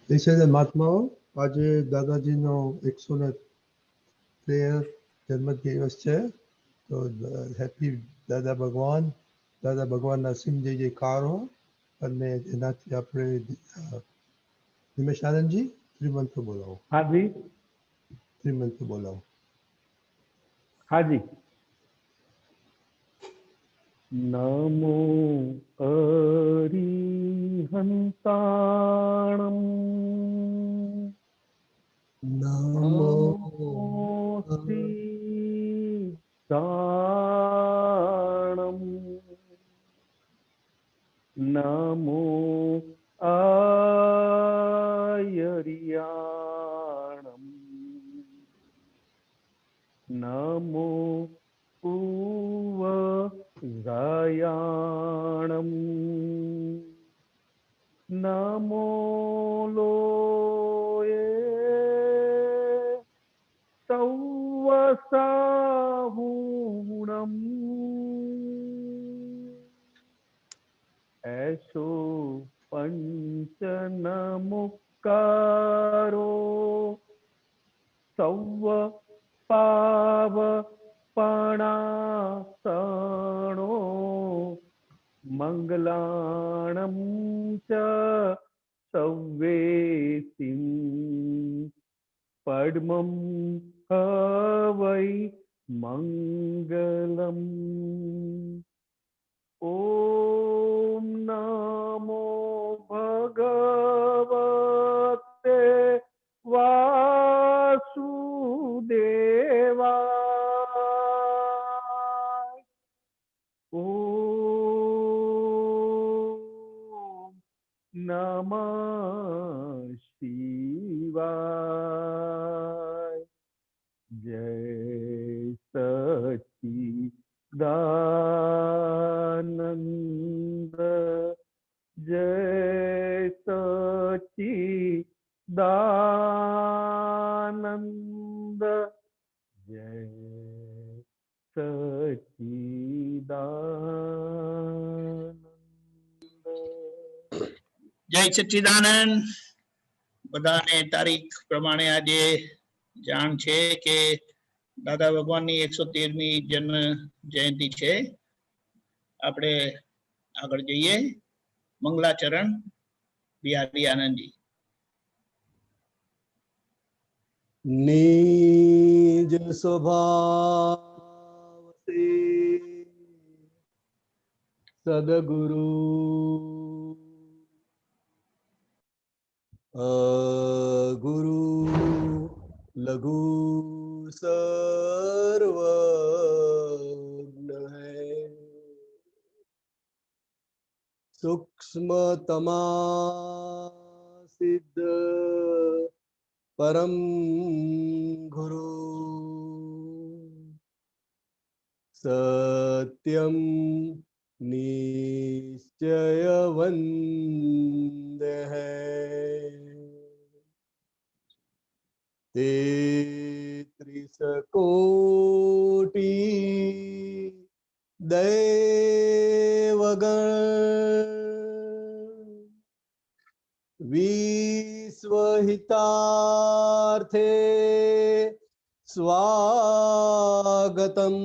દેશના મહાત્માઓ આજે દાદાજીનો 113 જન્મદિવસ છે. તો હેપી દાદા ભગવાનના સિંહ જય જયકાર હો. અને એનાથી આપણે નિમેશ આનંદજી ત્રિમંત્ર બોલાવો. हाँ जी, ત્રિમંત્ર બોલાવો. हाँ जी। नमो अरिहंताणं નમો सिद्धाणं नमो आयर्याणं नमो पूवरायाणं नमो लोये सौवसाहुणम् ऐसो पंचनमुक्कारो सौव पाव पणासणो मंगलाणं च सव्वेसिं पद्मं हवै मंगलम् ओम नमो भगवते वासुदेवाय। ओम नमः शिवाय। जय सच्चिदानंद जय सच्चिदानंद जय सच्चिदानंद। જય સચ્ચિદાનંદ. બધાને તારીખ પ્રમાણે આજે જાણ છે કે દાદા ભગવાનની 113મી જન્મ જયંતિ છે. આપણે આગળ જઈએ. મંગલાચરણ બિહારી આનંદજી. નિજ સ્વભાવ સે સદગુરુ ગુરુ લઘુ સર્વજ્ઞ હૈ सूक्ष्मतमा सिद्ध परम गुरु सत्यम निश्चय वंदे है तेत्रिस कोटि दैवगण विश्वहितार्थे स्वागतम्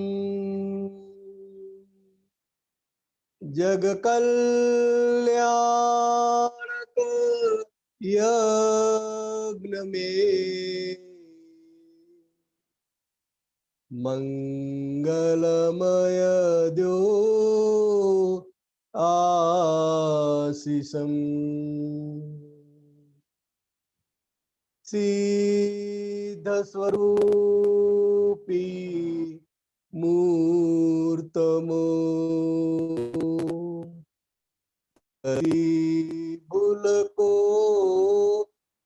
जग कल्याणक यज्ञ में मंगलमय द्यो आशीषम् सिद्ध स्वरूपी मूर्तमो भूल को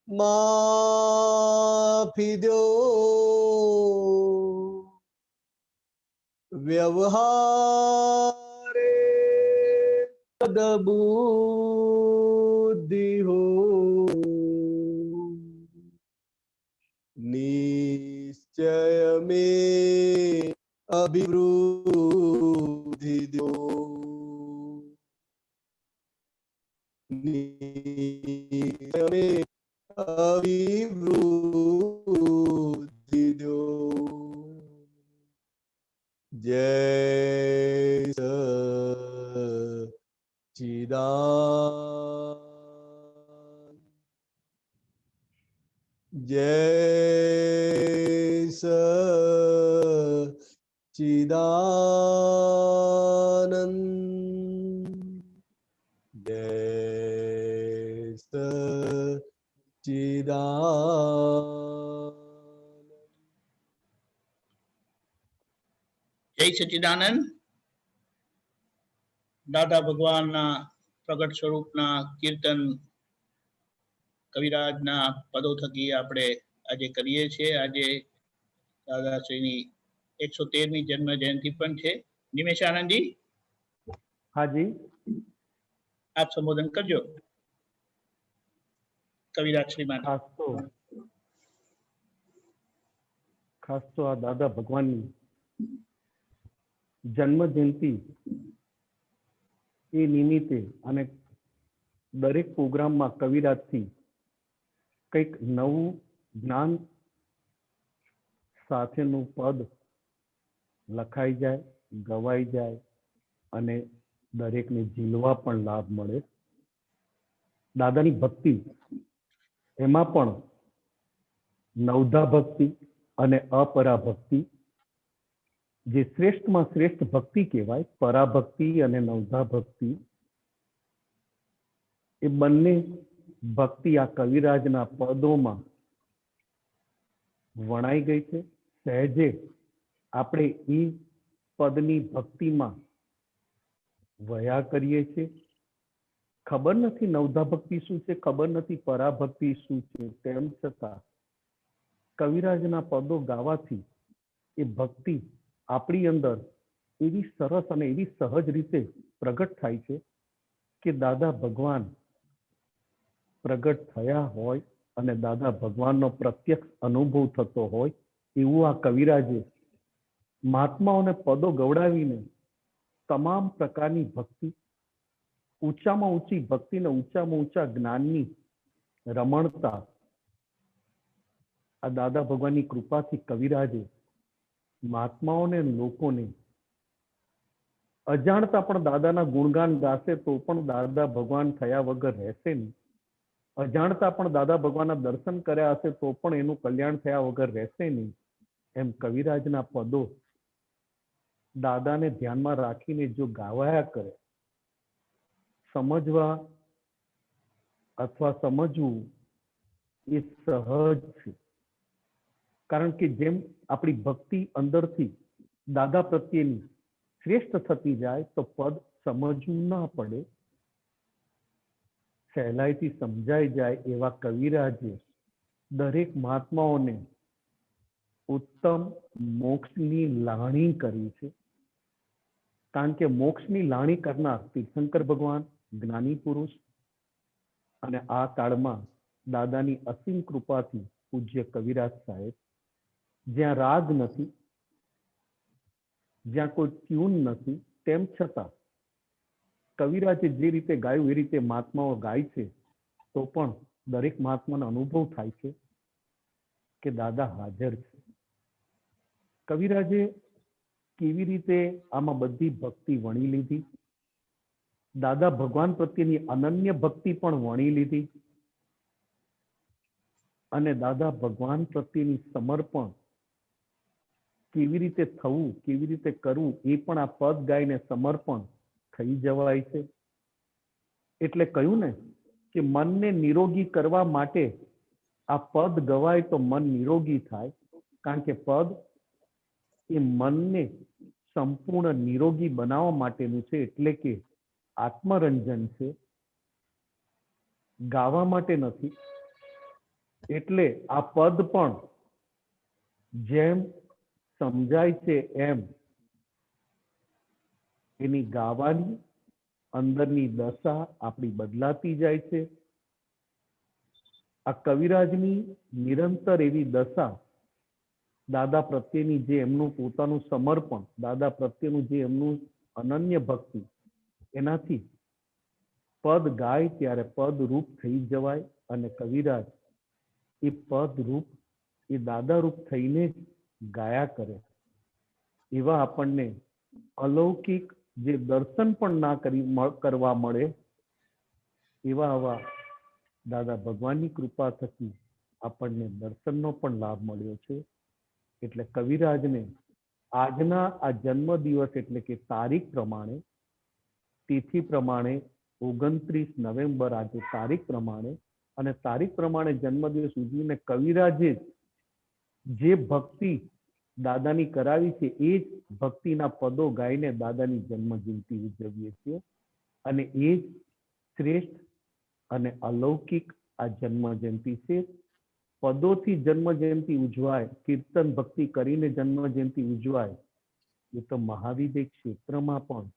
माफी दो व्यवहारे सद्बुद्धि हो निश्चय में अभिवृद्धि दो निश्चय में જય સચ્ચિદાનંદ જય સચ્ચિદાનંદ જય સચ્ચિદાનંદ. દાદા ભગવાનના પ્રગટ સ્વરૂપના કીર્તન કવિરાજના પદો થકી આપણે આજે કરીએ છીએ. આજે દાદાશ્રીની 113મી જન્મ જયંતિ પણ છે. નિમેશ આનંદજી, હાજી. આપ સંબોધન કરજો કવિરાજ શ્રી માટે. ખાસ તો આ દાદા ભગવાનની જન્મ જયંતિ એ નિમિત્તે અને દરેક પ્રોગ્રામમાં કવિરાજથી કંઈક નવું જ્ઞાન સાથેનું પદ લખાઈ જાય, ગવાઈ જાય અને દરેકને ઝીલવા પણ લાભ મળે. દાદાની ભક્તિ એમાં પણ નવધા ભક્તિ અને અપરાભક્તિ, જે શ્રેષ્ઠમાં શ્રેષ્ઠ ભક્તિ કહેવાય, પરાભક્તિ અને નવધા ભક્તિ, એ બંને ભક્તિ આ કવિરાજના પદોમાં વણાઈ ગઈ છે. સહેજે આપણે એ પદની ભક્તિમાં વયા કરીએ છીએ. ખબર નથી નવધા ભક્તિ શું છે, ખબર નથી પરાભક્તિ શું છે, તેમ છતાં કવિરાજના પદો ગાવાથી એ ભક્તિ આપણી અંદર એવી સરસ અને એવી સહજ રીતે પ્રગટ થાય છે કે દાદા ભગવાન પ્રગટ થયા હોય અને દાદા ભગવાનનો પ્રત્યક્ષ અનુભવ થતો હોય એવું આ કવિરાજે મહાત્માઓને પદો ગવડાવીને તમામ પ્રકારની ભક્તિ, ઊંચામાં ઊંચી ભક્તિને ઊંચામાં ઊંચા જ્ઞાનની રમણતા આ દાદા ભગવાનની કૃપાથી કવિરાજે મહાત્માઓને લોકોને અજાણતા પણ દાદાના ગુણગાન ગાશે તો પણ દાદા ભગવાન થયા વગર રહેશે નહીં. અજાણતા પણ દાદા ભગવાનના દર્શન કર્યા હશે તો પણ એનું કલ્યાણ થયા વગર રહેશે નહીં. એમ કવિરાજના પદો દાદાને ધ્યાનમાં રાખીને જો ગાવાયા કરે, સમજવા અથવા સમજવું એ સહજ છે. કારણ કે જેમ આપણી ભક્તિ અંદરથી દાદા પ્રત્યેની શ્રેષ્ઠ થતી જાય તો પદ સમજવું ના પડે, સહેલાઈથી સમજાઈ જાય એવા કવિરાજે દરેક મહાત્માઓને ઉત્તમ મોક્ષની લાણી કરી છે. કારણ કે મોક્ષની લાણી કરનાર તીર્થંકર ભગવાન, જ્ઞાની પુરુષ, અને આ કાળમાં દાદાની અસીમ કૃપાથી પૂજ્ય કવિરાજ સાહેબ, જ્યાં રાગ નથી, જ્યાં કોઈ ટ્યુન નથી, તેમ છતાં કવિરાજે જે રીતે ગાયું એ રીતે મહાત્માઓ ગાય છે તો પણ દરેક મહાત્માનો અનુભવ થાય છે કે દાદા હાજર છે. કવિરાજે કેવી રીતે આમાં બધી ભક્તિ વણી લીધી, દાદા ભગવાન પ્રત્યેની અનન્ય ભક્તિ પણ વણી લીધી અને દાદા ભગવાન પ્રત્યેની સમર્પણ કેવી રીતે થવું, કેવી રીતે કરવું એ પણ આ પદ ગાઈને સમર્પણ થઈ જવાય છે. એટલે કહ્યું ને કે મનને નિરોગી કરવા માટે આ પદ ગવાય તો મન નિરોગી થાય. કારણ કે પદ એ મનને સંપૂર્ણ નિરોગી બનાવવા માટેનું છે, એટલે કે આત્મરંજન છે, ગાવા માટે નથી. એટલે આ પદ પણ જેમ સમજાય છે એમ એની ગાવાની અંદરની દશા આપણી બદલાતી જાય છે. આ કવિરાજની નિરંતર એવી દશા, દાદા પ્રત્યેની જે એમનું પોતાનું સમર્પણ, દાદા પ્રત્યેનું જે એમનું અનન્ય ભક્તિ, એનાથી પદ ગાય ત્યારે પદ રૂપ થઈ જવાય અને કવિરાજ એ પદ રૂપ, એ દાદા રૂપ થઈને જ ગાયા કરે. એવા આપણને અલૌકિક જે દર્શન પણ ના કરવા મળે એવા આવા દાદા ભગવાનની કૃપા થકી આપણને દર્શનનો પણ લાભ મળ્યો છે. એટલે કવિરાજને આજના આ જન્મ દિવસ એટલે કે તારીખ પ્રમાણે, તિથિ પ્રમાણે 29 નવેમ્બર આજે તારીખ પ્રમાણે, અને તારીખ પ્રમાણે જન્મદિવસ ઉજવીને કવિરાજે જે ભક્તિ દાદાની કરાવી છે એ જ ભક્તિના પદો ગાઈને દાદાની જન્મ જયંતિ ઉજવીએ છીએ. અને એ જ શ્રેષ્ઠ અને અલૌકિક આ જન્મ જયંતિ છે. પદોથી જન્મ જયંતિ ઉજવાય, કીર્તન ભક્તિ કરીને જન્મ જયંતિ ઉજવાય, એ તો મહાવિદ્ય ક્ષેત્રમાં પણ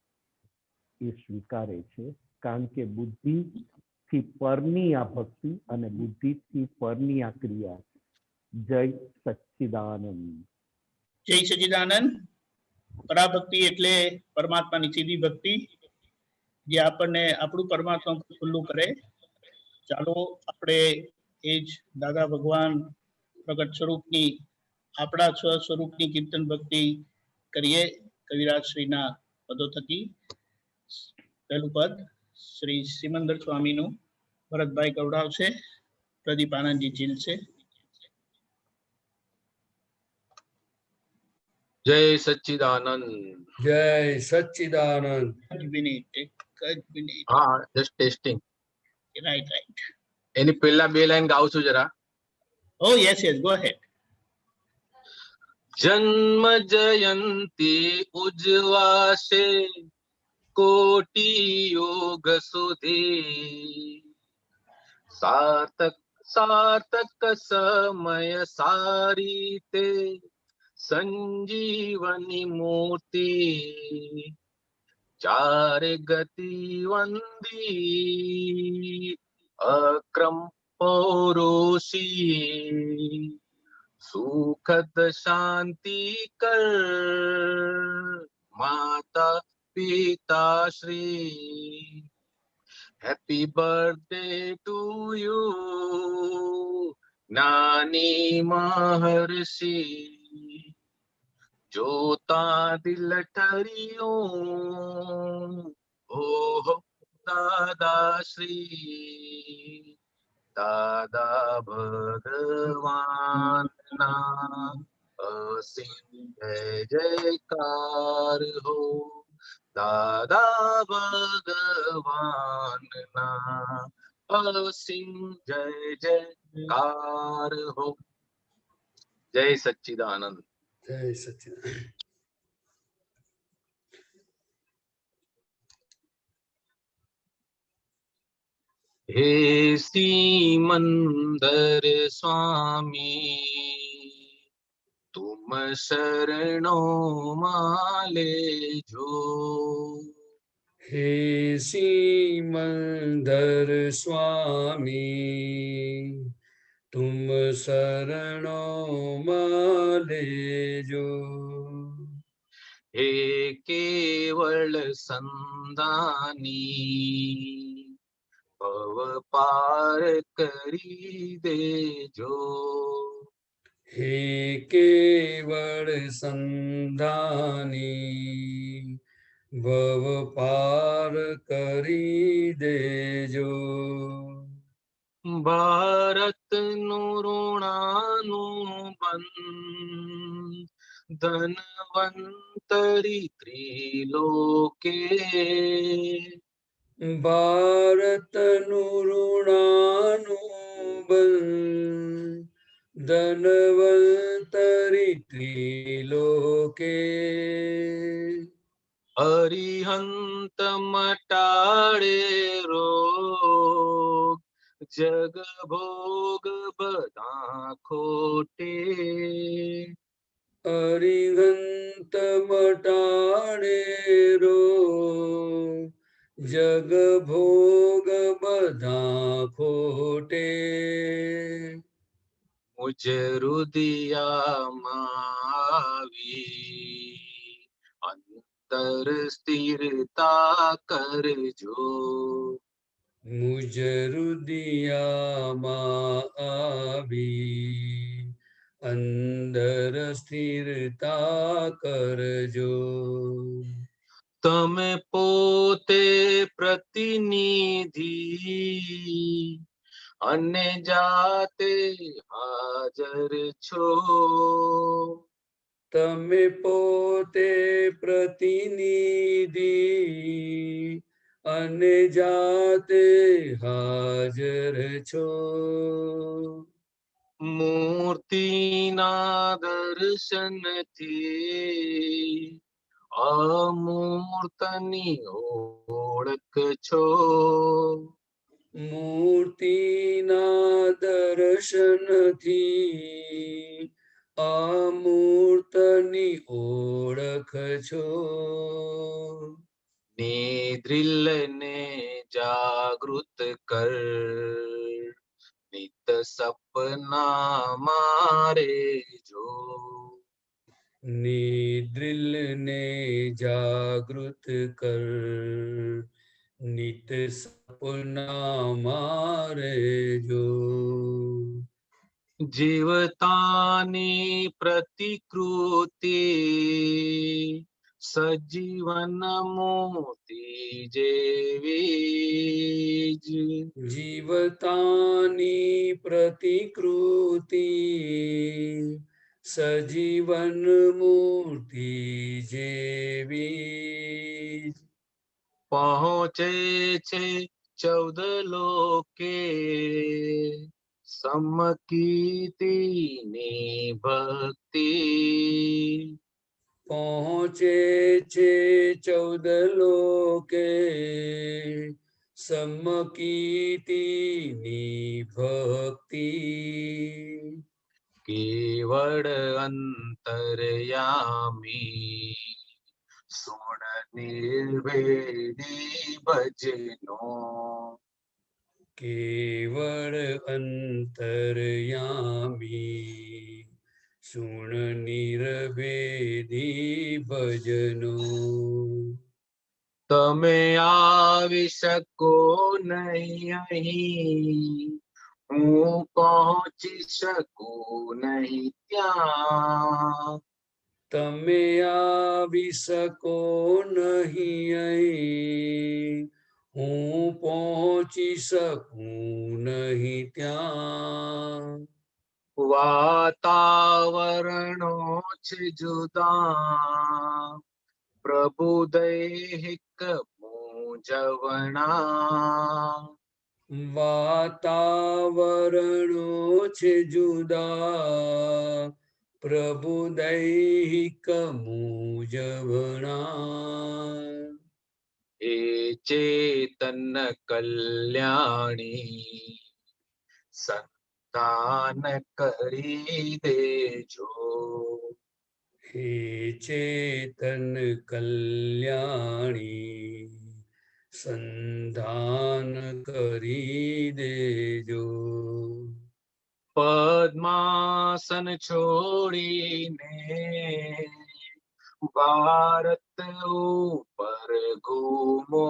એ સ્વીકારે છે. કારણ કે બુદ્ધિથી પરની આ ભક્તિ અને બુદ્ધિથી પરની આ ક્રિયા. જય સચ્ચિદાનંદ. જય સચ્ચિદાનંદ. પરાભક્તિ એટલે પરમાત્માની સીધી ભક્તિ, જે આપણને આપણું પરમાત્મા ખુલ્લું કરે. ચાલો આપણે એ જ દાદા ભગવાન પ્રગટ સ્વરૂપની, આપણા સ્વરૂપની કીર્તન ભક્તિ કરીએ કવિરાજ શ્રીના પદો થકી. પહેલું પદ શ્રી સિમંદર સ્વામીનું ભરતભાઈ ગવડાવશે, પ્રદીપ આનંદજી ઝીલશે. જય સચ્ચિદાનંદ. જય સચ્ચિદાનંદ. હા, જસ્ટ ટેસ્ટિંગ. રાઈટ. એની પહેલા બે લાઈન ગાઉં છું જરા. ઓ યસ, ગો અહેડ. જન્મ જયંતિ ઉજવાશે કોટી યોગ સુધી, સાર્થક સમય સારી તે સંજીવની મૂર્તિ, ચારે ગતિ વંદી અક્રમ પૌરુષી, સુખદ શાંતિ કર માતા પિતા Shri. Happy birthday to you જ્ઞાની મહર્ષિ, જોતા દિલ ઠરિયું ઓહો દાદાશ્રી. દાદા ભગવાનના અસીમ જય જયકાર હો, દાદા ભગવાનના અસીમ જય જયકાર હો. જય સચ્ચિદાનંદ. જય સચ્ચિદાનંદ. હે સિમંદર સ્વામી, તુમ શરણો માં લેજો. હે સિમંદર સ્વામી, તુમ શરણો માં લેજો. હે કેવળ સંદાની, ભવ પાર કરી દેજો. હે કેવળ સંધાની, ભવ પાર કરી દેજો. ભારતનું ઋણાનું બંધ ધનવંતરી ત્રિલોકે, ભારતનું ઋણાનું બંધ ધનવંતરી ત્રિલોકે, અરિહંત મટાડે રોગ જગ ભોગ બધા ખોટે. અરિહંત મટાડે રોગ જગ ભોગ બધા ખોટે. મુજ રુદિયામાં આવી અંતર સ્થિરતા કરજો. મુજ રુદિયામાં આવી અંદર સ્થિરતા કરજો. તમે પોતે પ્રતિનિધિ અને જાતે હાજર છો. તમે પોતે પ્રતિનિધિ અને જાતે હાજર છો. મૂર્તિના દર્શનથી અમૂર્તની ઓળખ છો. મૂર્તિના દર્શનથી અમૂર્તની ઓળખ છો. નિદ્રિલને જાગૃત કર, નિત સપના મારે જો. નિદ્રિલને જાગૃત કર, નિત સપના મારે જો. જીવતાની પ્રતિકૃતિ સજીવન મોતી જેવી જ. જીવતાની પ્રતિકૃતિ સજીવન મૂર્તિ જેવી જ. પહોંચે છે 14 લોકે સમકીર્તિની ભક્તિ. પહોંચે છે 14 લોકે સમકીર્તિની ભક્તિ. કેવળ અંતર્યામી સોણ નિર્ભેદી ભજનો. કેવળ અંતર્યામી સુણ નિર્ભેદી ભજનો. તમે આવી શકો નહીં અહીં, હું પહોંચી શકું નહીં ત્યાં. તમે આવી શકો નહીં અહીં, હું પહોંચી શકું નહીં ત્યાં. વાતાવરણો છે જુદા, પ્રભુ દૈહિક મૂંઝવણા. વાતાવરણો છે જુદા, પ્રભુ દૈહિક મૂંઝવણા. એ ચેતન કલ્યાણી સંતાન કરી દેજો. હે ચેતન કલ્યાણી સંધાન કરી દેજો. પદ્માસન છોડીને ભારત ઉપર ઘૂમો.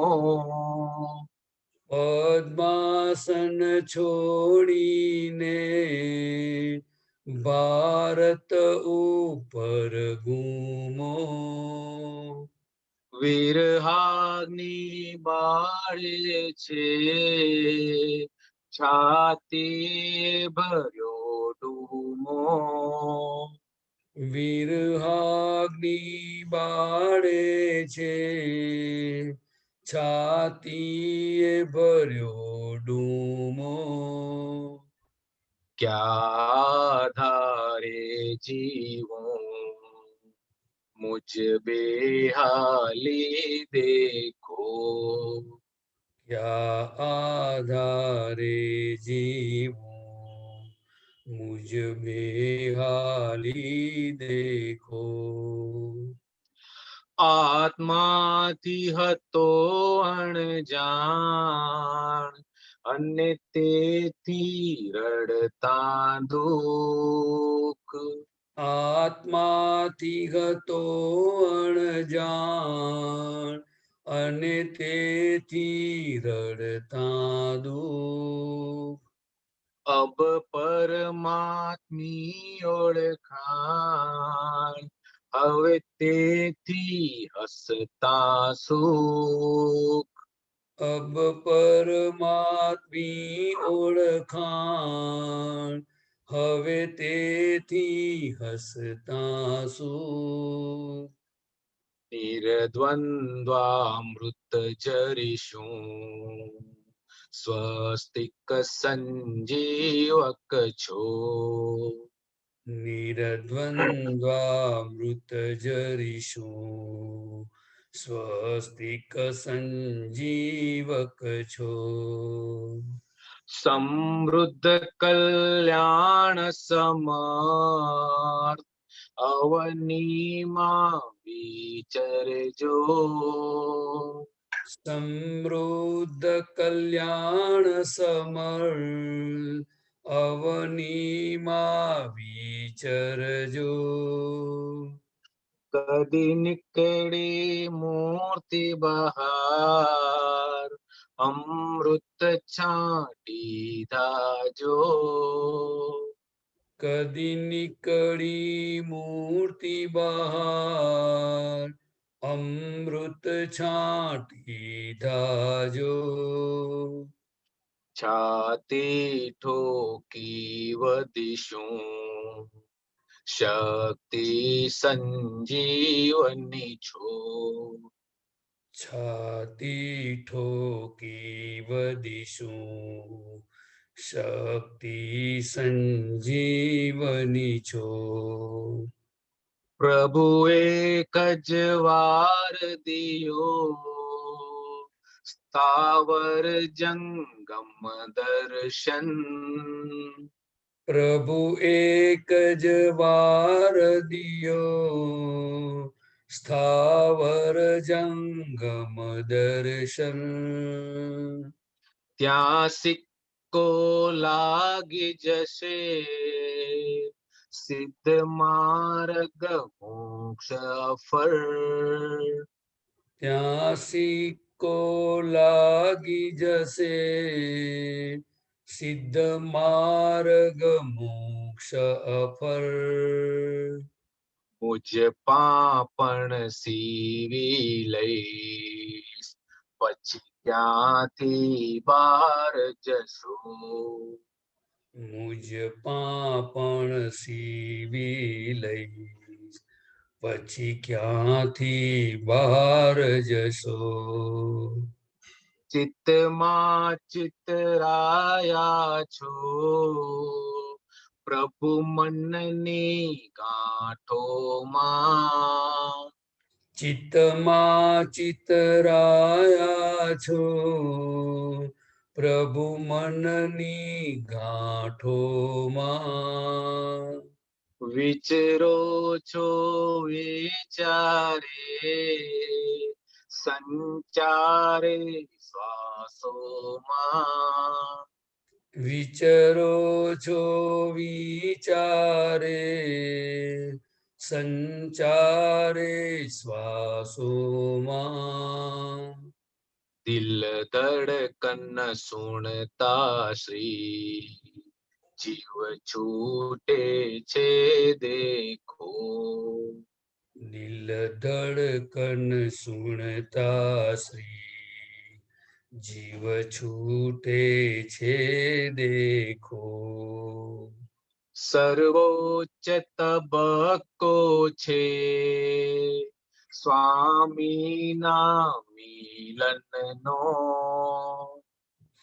પદ્માસન છોડીને ભારત ઉપર ઘૂમો. વિરહાગ્નિ બાળે છે, છાતી ભર્યો ડૂમો. વિરહાગ્નિ બાળે છે, છાતીએ ભર્યો ડૂમો. ક્યાં આધારે જીવું મુझ બેહાલી દેખો. ક્યાં આધારે જીવું મુझ બેહાલી દેખો. આત્માથી હતો અણજાણ અને તેથી રડતા દુઃખ. આત્માથી હતો અણજાણ અને તેથી રડતા દુઃખ. અબ પરમાત્મી ઓળખાણ, હવે તેથી હસતા સુખ. અબ પરમાત્મી ઓળખાણ હવે તેથી હસતા શું નિર્દ્વંદ્વામૃત જરીશું સ્વસ્તિક સંજીવક છો નિરદ્વંદ્વામૃત જરીશું સ્વસ્તિક સંજીવક છો સમૃદ્ધ કલ્યાણ સમર્થ અવનીમાં વિચરજો સમૃદ્ધ કલ્યાણ સમર્થ અવનીમાં વિચરજો કદી નીકળી મૂર્તિ બહાર અમૃત છાંટી દાજો કદી નીકળી મૂર્તિ બહાર અમૃત છાંટી દાજો છાતી ઠોકી વધીશું શક્તિ સંજીવની છો છાતી ઠોકી વધીશું શક્તિ સંજીવની છો પ્રભુ એક જ વાર દિયો સ્થાવર જંગમ દર્શન પ્રભુ એક જ વાર દિયો સ્થાવર જંગમ દર્શન ત્યાં સિક્કો લાગી જશે સિદ્ધ માર્ગ મોક્ષ ફળ ત્યાં સિક્કો લાગી જશે સિદ્ધ માર્ગ મોક્ષ અફળ મુજ પાપણ સીવી લઈશ પછી ક્યાંથી બહાર જશો મુજ પાપણ સીવી લઈશ પછી ક્યાંથી બહાર જશો ચિત્તમાં ચિતરાયા છો પ્રભુ મનની ગાંઠોમાં ચિત્તમાં ચિતરાયા છો પ્રભુ મનની ગાંઠોમાં વિચરો છો વિચારે સંચારે શ્વાસોમાં વિચરો છો વિચારે સંચારે શ્વાસોમાં દિલ ધડકન સુણતા શ્રી જીવ છૂટે છે દેખો દિલ ધડકન સુણતા શ્રી જીવ છૂટે છે દેખો સર્વોચ્ચ તબક્કો છે સ્વામીના મિલનનો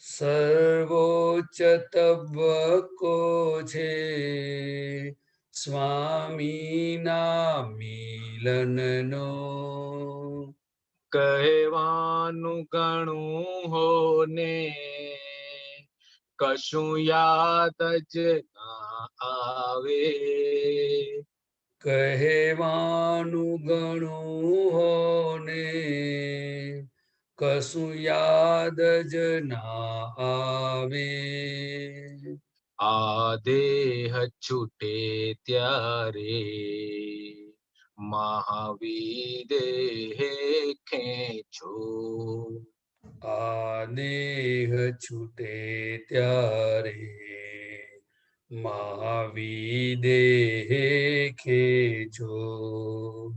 સર્વોચ્ચ તબક્કો છે સ્વામીના મિલનનો કહેવાનું ઘણું હોને કશું યાદ જ ના આવે કહેવાનું ઘણું હોને કશું યાદ જ ના આવે આ દેહ છૂટે ત્યારે મહાવિદેહ ખેંચો આ દેહ છૂટે ત્યારે મહાવિદેહ ખેંચો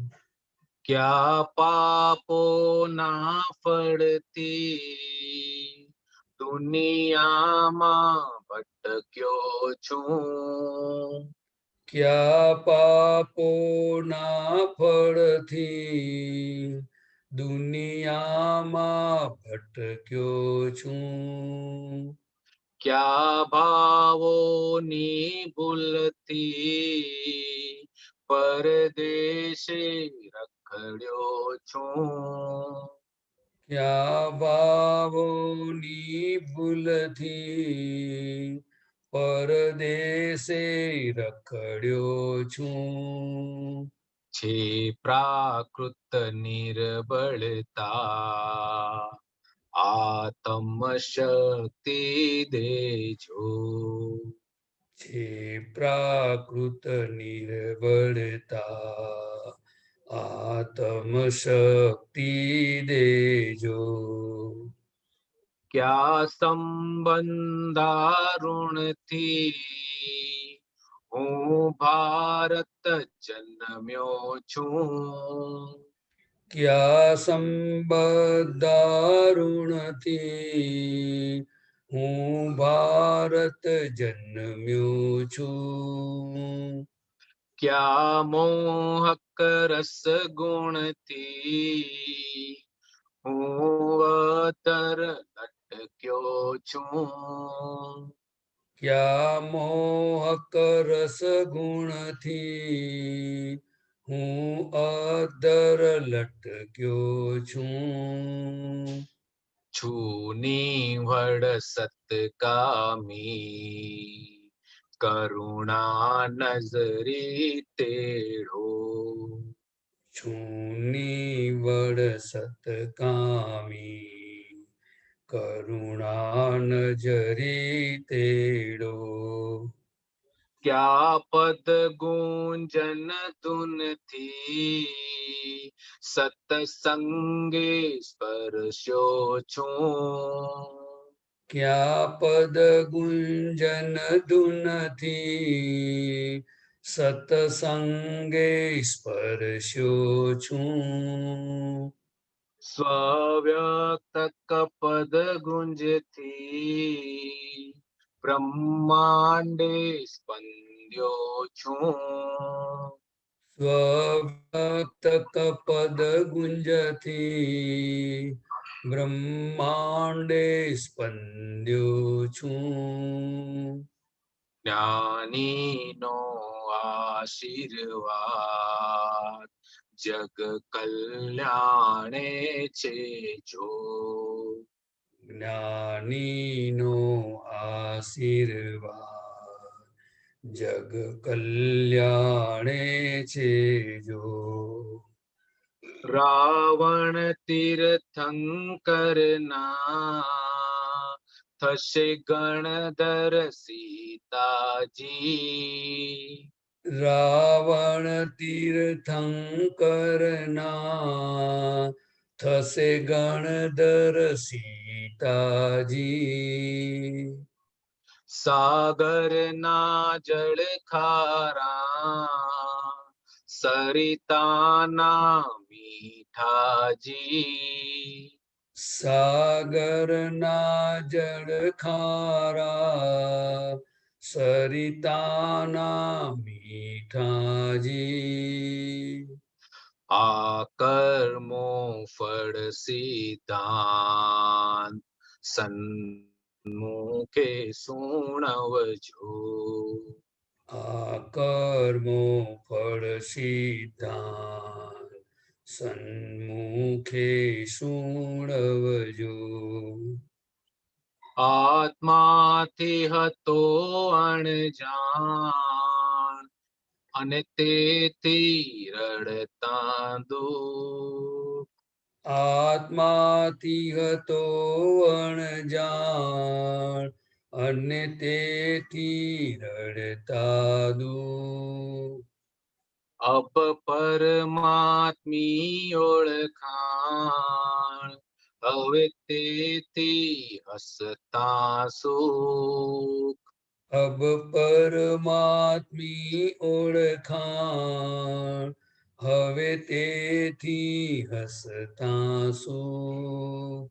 ક્યાં પાપો ના ફળતી દુનિયામાં ભટક્યો છું ક્યા પાપોના ફળથી દુનિયામાં ભટક્યો છું ક્યા ભાવોની ભૂલથી પરદેશે રખડ્યો છું ક્યા ભાવોની ભૂલથી પરદેશે રખડ્યો છું છે પ્રાકૃત નિર્બળતા આત્મ શક્તિ દેજો છે પ્રાકૃત નિર્બળતા આત્મ શક્તિ દેજો ક્યા સંબંધારુણથી હું ભારત જન્મ્યો છું ક્યા સંબદારુણથી હું ભારત જન્મ્યો છું ક્યા મોહક રસ ગુણથી હું અતર લટક્યો છું ક્યા મોહક રસ ગુણથી હું અદર લટક્યો છું છું નિવડ સતકામી કરુણા નજરી તેડો છું નિવડ સતકામી કરુણા નજરી તેડો ક્યા પદ ગુંજન ધુનથી સતસંગે સ્પર્શ્યો છું ક્યા પદ ગુંજન ધુનથી સતસંગે સ્પર્શ્યો છું સ્વવ્યક્ત પદ ગુંજથી બ્રહ્માંડે સ્પંદ્યો છું સ્વવ્યક્ત પદ ગુંજથી બ્રહ્માંડે સ્પંદ્યો છું જ્ઞાનીનો આશીર્વાદ જગ કલ્યાણે છે જો જ્ઞાનીનો આશીર્વાદ જગ કલ્યાણે છે જો રાવણ તીર્થંકરના થશે ગણધર સીતાજી રાવણ તીર્થંકરના થશે ગણધર સીતાજી સાગરના જળ ખારા સરિતાના મીઠાજી સાગરના જળ ખારા સરિતાના મીઠાજી આ કર્મો ફળ સિદ્ધાંત સન્મુખે સુણવજો આ કર્મો ફળ સિદ્ધાંત સન્મુખે સુણવજો આત્માથી હતો અણજાણ અને તેથી રડતા દુઃખ આત્માથી હતો અણજાણ અને તેથી રડતા દુઃખ અબ પરમાત્મી ઓળખાણ હવે તેથી હસતા સુખ અબ પરમાત્મી ઓળખાણ હવે તેથી હસતા સુખ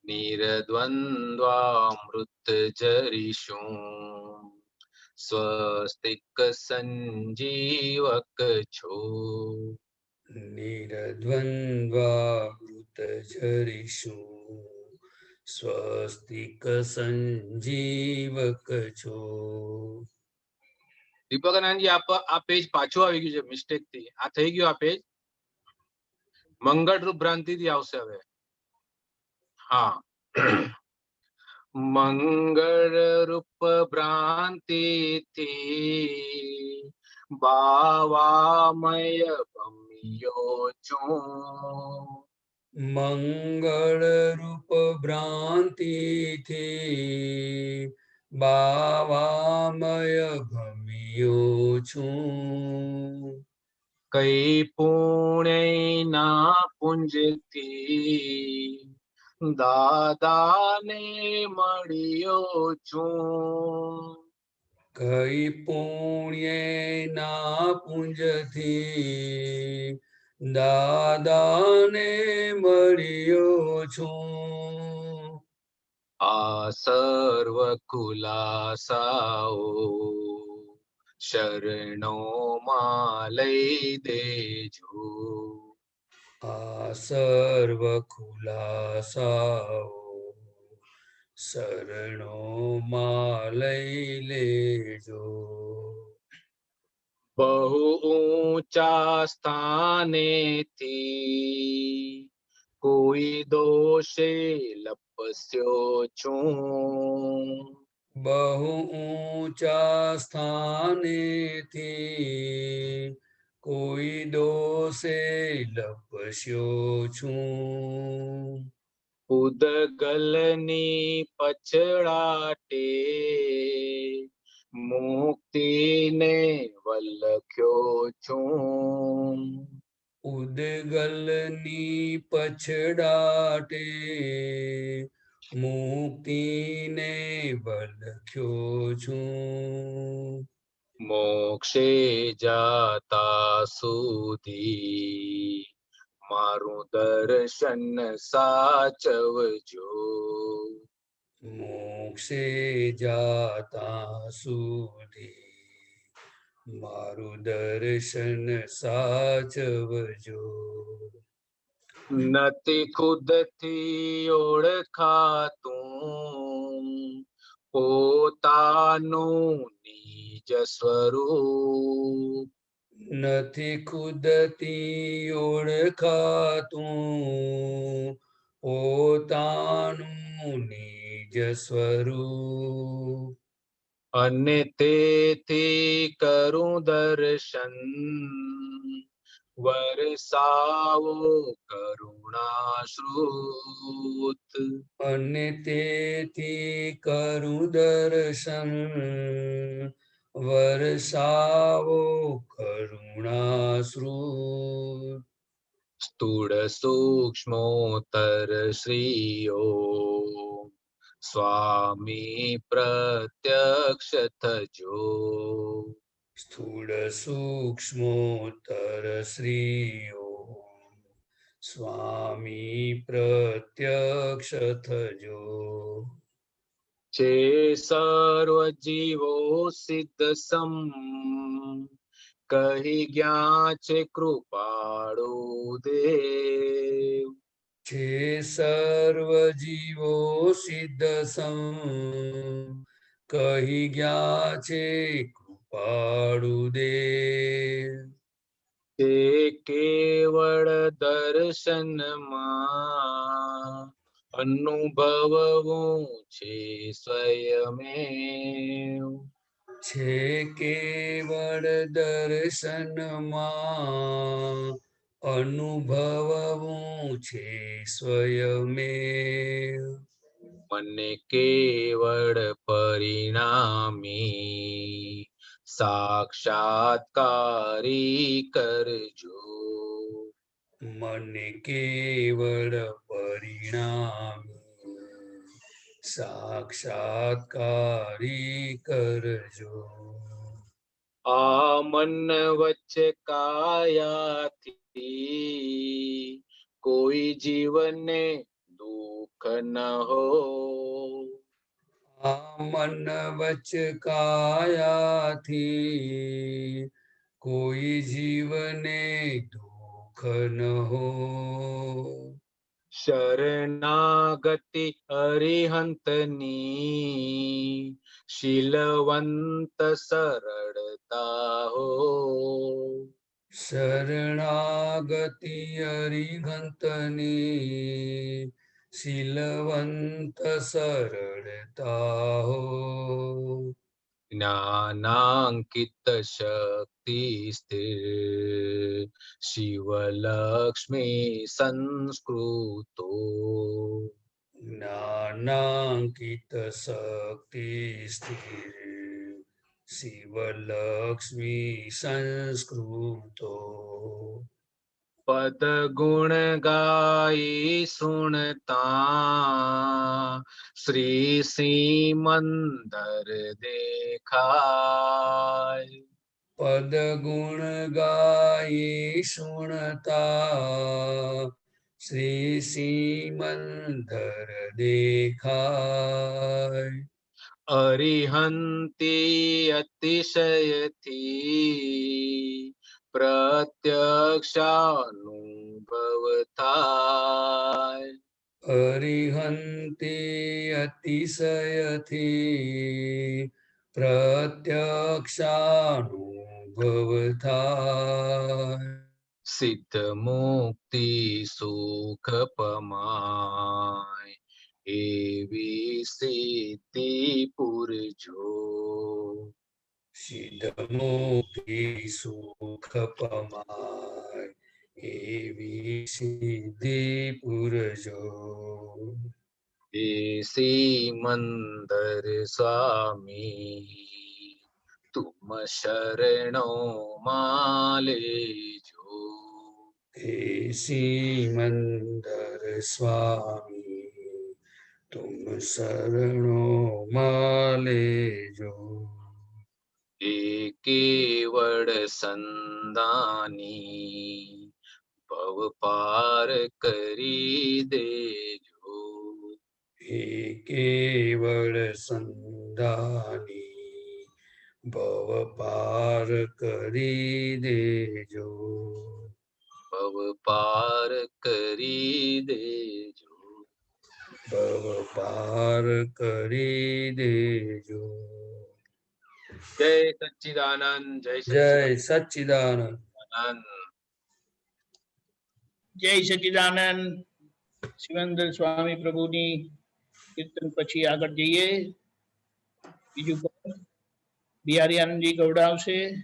નિર્દ્વંદ્વામૃત જરીશું સ્વસ્તિક સંજીવક છો. નિરદ્વંદ્વામૃત ઝરીશું સ્વસ્તિક સંજીવક છો. દીપકાનંદજી આ પેજ પાછું આવી ગયું છે મિસ્ટેક થી. આ થઈ ગયું આ પેજ. મંગળરૂપ ભ્રાંતિ થી આવશે હવે. હા. મંગળરૂપ ભ્રાંતિ થી ભાવામય ભમ્યો છું. મંગળ રૂપ ભ્રાંતિથી બાવામય ભમ્યો છું. કઈ પુણ્યના પુંજથી દાદાને મળ્યો છું. કઈ પુણ્યના પુંજથી દાદાને મળ્યો છું. આ સર્વ ખુલાસાઓ શરણોમાં લઈ દેજો. આ સર્વ ખુલાસાઓ શરણોમાં લઈ લેજો. બહુ ઊંચા સ્થાનેથી કોઈ દોષે લપસ્યો છું. બહુ ઊંચા સ્થાનેથી કોઈ દોષે લપસ્યો છું. ઉદગલની પછડાટે મુક્તિને વલખ્યો છું. ઉદગલની પછડાટે મુક્તિને વલખ્યો છું. મોક્ષે જાતા સુધી મારું દર્શન સાચવજો. મોક્ષે જાતા સુધી મારું દર્શન સાચવજો. નથી ખુદથી ઓળખાતું પોતાનું નિજ સ્વરૂપ. નથી ખુદથી ઓળખાતું પોતાનું નિજ સ્વરૂપ. અને તેથી કરું દર્શન વરસાવો કરુણાશ્રુત. અને તેથી કરું દર્શન વરસાવો કરુણાશ્રુત. સ્થૂળ સૂક્ષ્મોત્તર શ્રીઓ સ્વામી પ્રત્યક્ષ થજો. સ્થૂળ સૂક્ષ્મોત્તર શ્રીઓ સ્વામી પ્રત્યક્ષ થજો. જે સર્વ જીવો સિદ્ધ સમ કહી ગયા છે કૃપાળુ દેવ. જે સર્વ જીવો સિદ્ધ સમ કહી ગયા છે કૃપાળુ દેવ. તે કેવળ દર્શનમાં અનુભવવું છે સ્વયમેવ. છે કેવળ દર્શનમાં અનુભવવું છે સ્વયમેવ. મને કેવળ પરિણામી સાક્ષાત્કારી કરજો. મને કેવળ પરિણામી સાક્ષાત્કારી કરજો. આ મન વચ્ચે કાયાથી કોઈ જીવને દુઃખ ન હો. આ મન વચ કાયાથી કોઈ જીવને દુઃખ ન હો. શરણાગતિ અરિહંતની શીલવંત સરળતા હો. શરણાગતિ અરિહંતની શીલવંત સરળતા હો. જ્ઞાનાંકિત શક્તિ સ્થિર શિવલક્ષ્મી સંસ્કૃતો. જ્ઞાનાંકિત શક્તિ સ્થિર શિવલક્ષ્મી સંસ્કૃતો. પદ ગુણ ગાઈ સુણતા શ્રી સિમંદર દેખાય. પદ ગુણ ગાઈ સુણતા શ્રી સિમંદર દેખાય. અરિહંતી અતિશયથી પ્રત્યક્ષાનુભવ થાય. અરિહંતી અતિશયથી પ્રત્યક્ષાનુભવ થાય. સિદ્ધ મુક્તિ સુખ પમાય એવી સિદ્ધિ પુરજો. સિદ્ધ મુક્તિ સુખ પમાય એવી સિદ્ધિ પુરજો. હે સિમંદર સ્વામી તુમ શરણો માં લેજો. હે સિમંદર સ્વામી તુમ શરણો માં લેજો. હે કેવળ સંદાની ભવ પાર કરી દેજો. હે કેવળ સંદાની ભવ પાર કરી દેજો. ભવ પાર કરી દેજો. ભવ પાર કરી દેજો. જય સચ્ચિદાનંદ. જય સચ્ચિદાનંદ. જય સચિદાનંદ. શિવંદર સ્વામી પ્રભુની કીર્તન પછી આગળ જઈએ. બીજું બિહારી આનંદજી ગૌડાવશે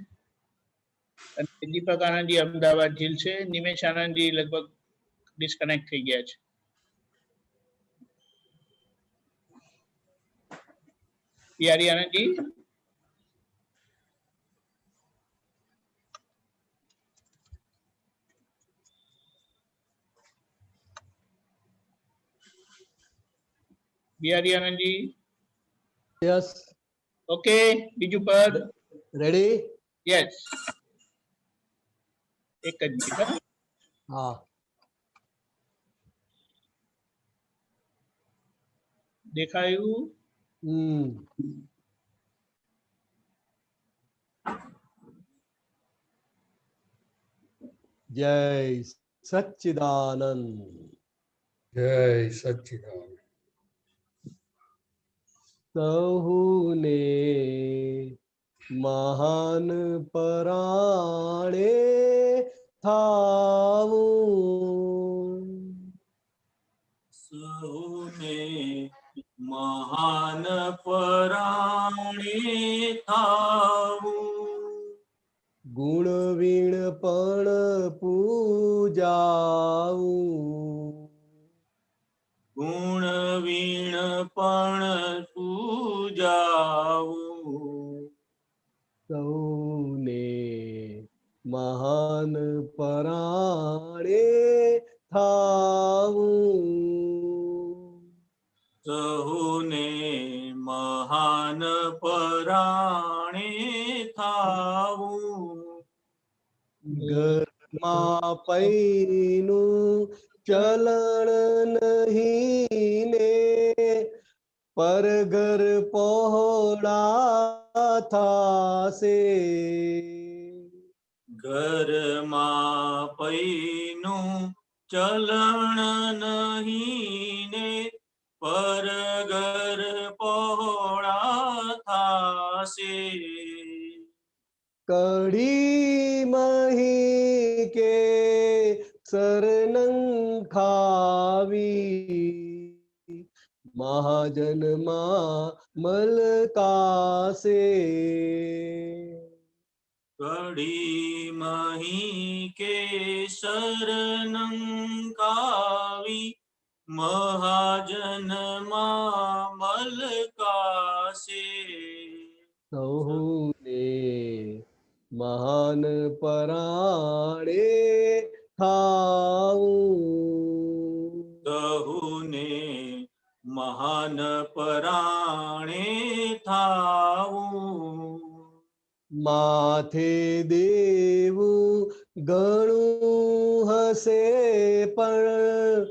અને દીપક આનંદજી અમદાવાદ ઝીલશે. નિમેશ આનંદજી લગભગ ડિસ્કનેક્ટ થઈ ગયા છે. Bihari Anandji Bihari Anandji yes okay. બીજું પદ રેડી. યસ. એક જ મિનિટ. હા દેખાયું? જય સચ્ચિદાનંદ. જય સચ્ચિદાનંદ. સહુને મહાન પરાણે થાવું. સૌને મહાન પરાણે થાવું. ગુણ વીણ પણ પૂજાવું. ગુણ વીણ પણ પૂજાવું. સૌને મહાન પરાણે થાવું. સહુને મહાન પરાણે થાવું. ઘરમાં પૈનું ચલણ નહીં ને પરઘર પહોળા થાશે. ઘરમાં પૈનું ચલણ નહીં ને પરઘર પહોળા થાશે. કઢી મહી કે સરનંગ ખાવી મહાજનમાં મલકાશે. કઢી મહી કેસર નંકાવી મહાજનમાં મલકાશે. સહુને મહાન પરાણે થાવું. સહુને મહાન પરાણે થાવું. માથે દેવું ઘણું હશે પણ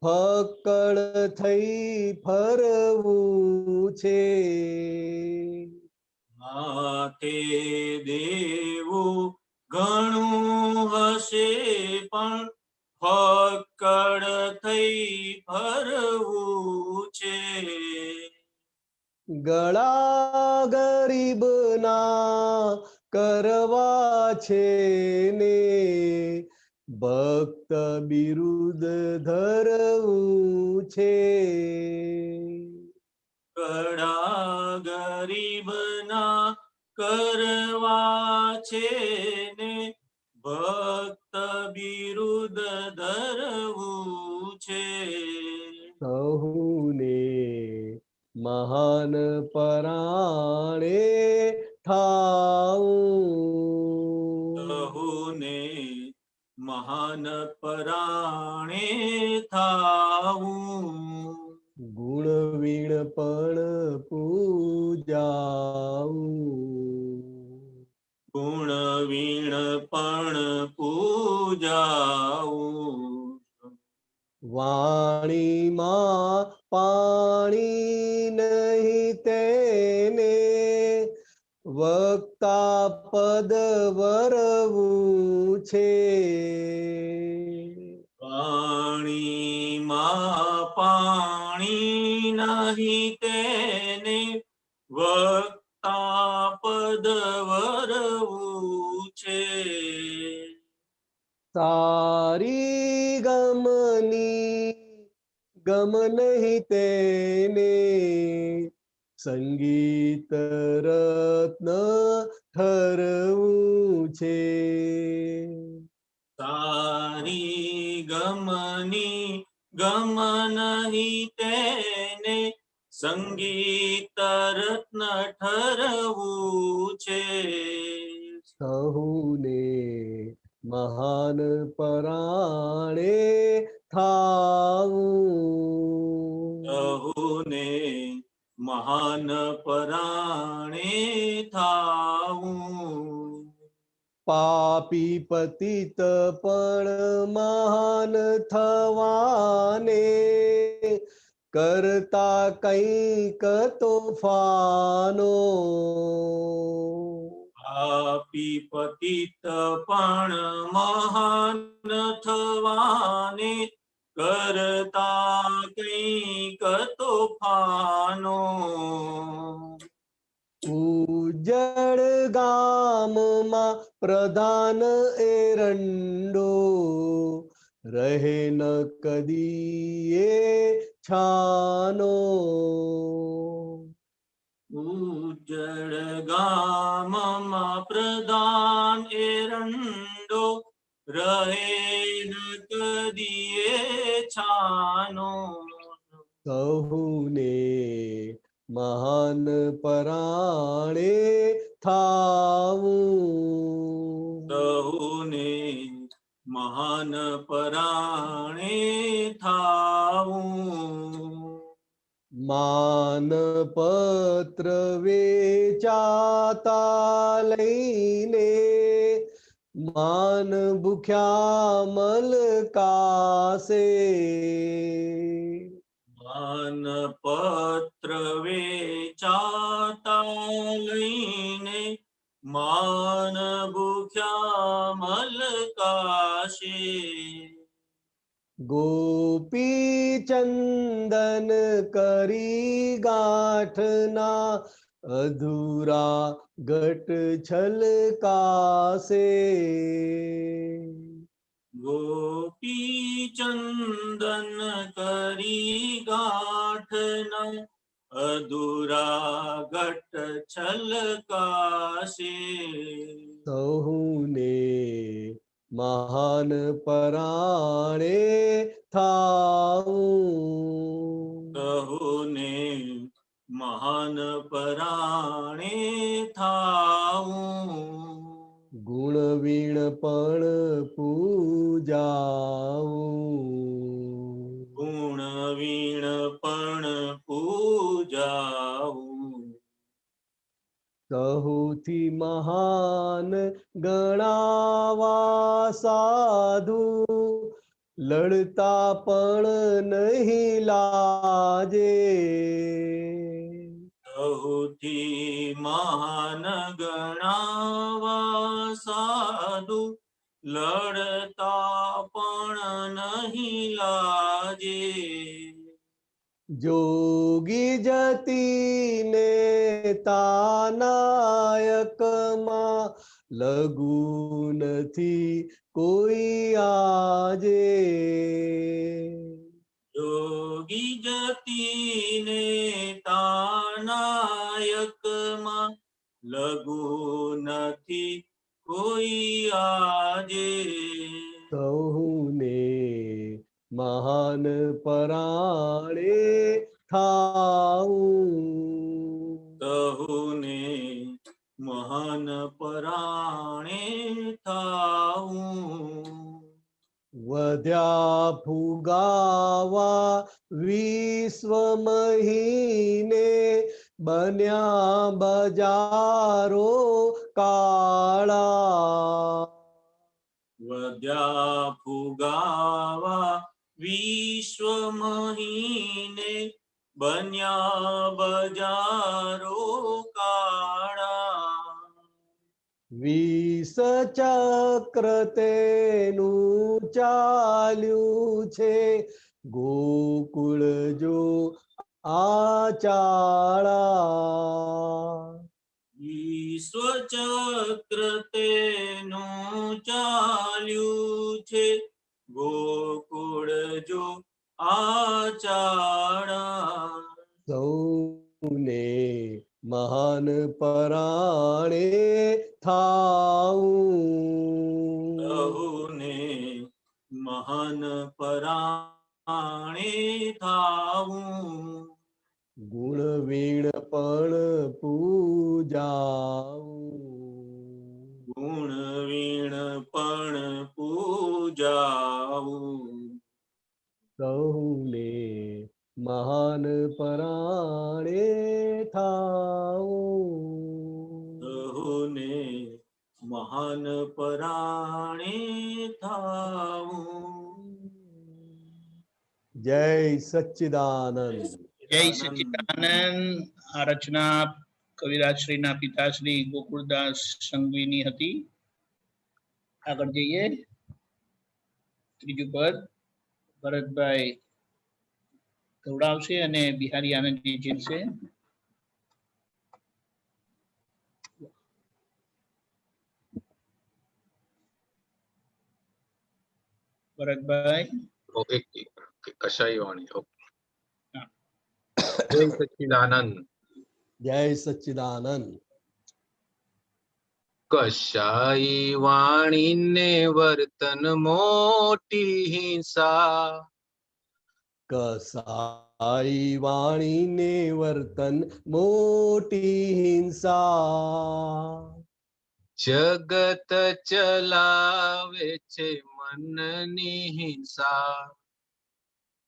ફક્કડ થઈ ફરવું છે. માથે દેવું ઘણું હશે પણ ફક્કડ થઈ ફરવું છે. ગળા ગરીબના કરવા છે ને ભક્ત બિરુદ ધરવું છે. ગળા ગરીબના કરવા છે ને ભક્ત બિરુદ ધરવું છે. સહુને મહાન પરાણે થાવું. સહુને મહાન પરાણે થાવું. ગુણ વીણ પણ પૂજાવું. ગુણ વીણ પણ પૂજાવું. વાણીમાં પાણી નહીં તેને વક્તા પદ વરવું છે. વાણીમાં પાણી નહીં તેને વક્તા પદ વરવું છે. સારી ગમની ગમ નહીં તેને સંગીત રત્ન ઠરવું છે. સારી ગમની ગમ નહીં તેને સંગીત રત્ન ઠરવું છે. સહુને મહાન પરાણે થાવું. સહુને મહાન પરાણે થાવું. પાપી પતિત પણ મહાન થવાને કરતા કંઈક તોફાનો. પાપી પતિત પણ મહાન થવાને કરતા કંઈક તોફાનો. ઉજ્જડ ગામમાં પ્રધાન એરંડો રહે ન કદીએ છાનો. ઉજ્જડ ગામમાં પ્રધાન એરંડો રહે ન કદીએ છાનો. સહુને મહાન પરાણે થાવું. સહુને મહાન પરાણે થાવું. માનપત્ર વેચાતા લઈને માન ભૂખ્યા મલકાશે. માનપત્ર વેચાતા લઈને માન ભૂખ્યા મલકાશે. ગોપી ચંદન કરી ગાંઠના અધૂરા ઘટ છલકાશે. ગોપી ચંદન કરી ગાંઠના અધૂરા ઘટ છલકાશે. સહુને મહાન પરાણે થાઉં. સહુને મહાન પરાણે થાઉં. ગુણ વીણ પણ પૂજાવું. ગુણ વીણ પણ પૂજાવું. સહુથી મહાન ગણાવા સાધુ લડતા પણ નહીં લાજે. સહુથી મહાન ગણાવા સાધુ લડતા પણ નહીં લાજે. જોગી જતીને તાનાયકમાં લઘુ નથી કોઈ આજે. જોગી જતીને તાનાયકમાં લઘુ નથી કોઈ આજે. સહુને મહાન પરાણે થાઉં. સહુને મહાન પરાણે થાઉં. વધ્યા ફુગાવા વિશ્વ મહીને બન્યા બજારો કાળા. વધ્યા ફુગાવા વિશ્વ મહીને બન્યા બજારો કાળા. વિષ ચક્ર તેનું ચાલ્યું છે ગોકુળ જો આચાળા. વિશ્વચક્ર તેનું ચાલ્યું છે ગોકુળ જો આચાળા. સૌને મહાન પરાણે થાઉં. સહુને મહાન પરાણે થાવું. ગુણ વીણ પણ પૂજાવું. ગુણ વીણ પણ પૂજાવું. સૌને મહાન પરાણે થાઉં. સહુને મહાન પરાણે થાવું. જય સચ્ચિદાનંદ. જય સચ્ચિદાનંદ. આ રચના કવિરાજ શ્રીના પિતાશ્રી ગોકુળદાસ સંઘવીની હતી. આગળ જઈએ. ત્રીજું પદ ભરતભાઈ ગૌડાવશે અને બિહારી આનંદજી જીલશે. ભરતભાઈ. કશાઈ વાણી. જય સચ્ચિદાનંદ. જય સચ્ચિદાનંદ. કશાઈ વાણીને વર્તન મોટી હિંસા. કસાઈ વાણીને વર્તન મોટી હિંસા. જગત ચલાવે છે મનની હિંસા.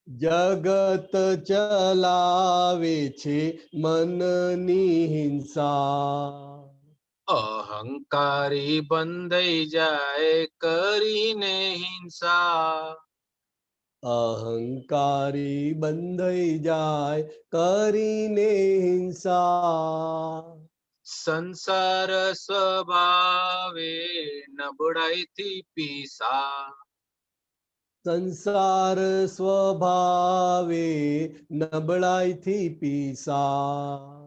જગત ચલાવે છે મનની હિંસા. અહંકારી બંધાઈ જાય કરીને હિંસા. અહંકારી બંધાઈ જાય કરીને હિંસા. સંસાર સ્વભાવે નબળાઈથી પીસા. સંસાર સ્વભાવે નબળાઈથી પીસા.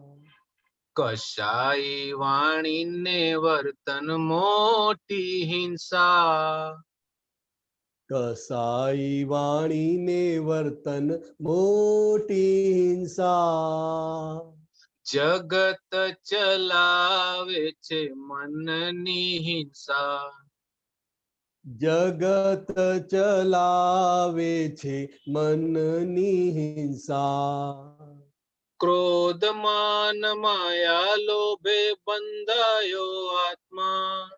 કશાઈ વાણીને વર્તન મોટી હિંસા. કસાઈ વાણીને વર્તન મોટી હિંસા. જગત ચલાવે છે મનની હિંસા. જગત ચલાવે છે મનની હિંસા. ક્રોધ માન માયા લોભે બંધાયો આત્મા.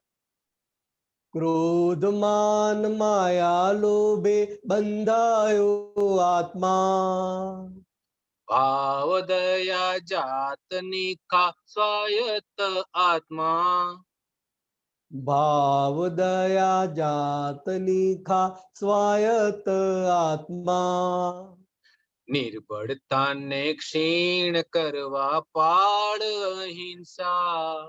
ક્રોધ માન માયા લોભે બંધાયો આત્મા. ભાવ દયા જાતની ખા સ્વાયત્ત આત્મા. ભાવ દયા જાતની ખા સ્વાયત્ત આત્મા. નિર્બળતાને ક્ષીણ કરવા પાડ અહિંસા.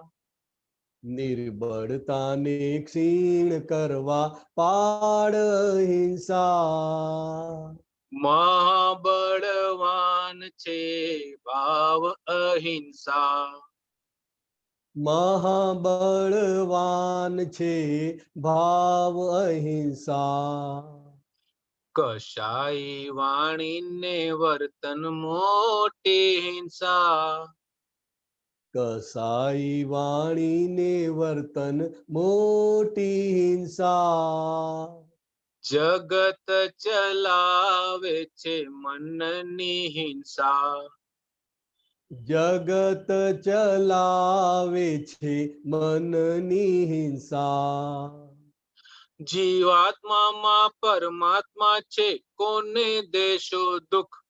નિર્બળતાને ક્ષીણ કરવા પાડ અહિંસા. મહાબળવાન છે ભાવ અહિંસા. મહાબળવાન છે ભાવ અહિંસા. કશાઈ વાણીને વર્તન મોટી હિંસા. કસાઈ વાણીને વર્તન મોટી હિંસા. જગત ચલાવે છે મનની હિંસા. જગત ચલાવે છે મનની હિંસા. જીવાત્મામાં પરમાત્મા છે કોને દેશો દુઃખ.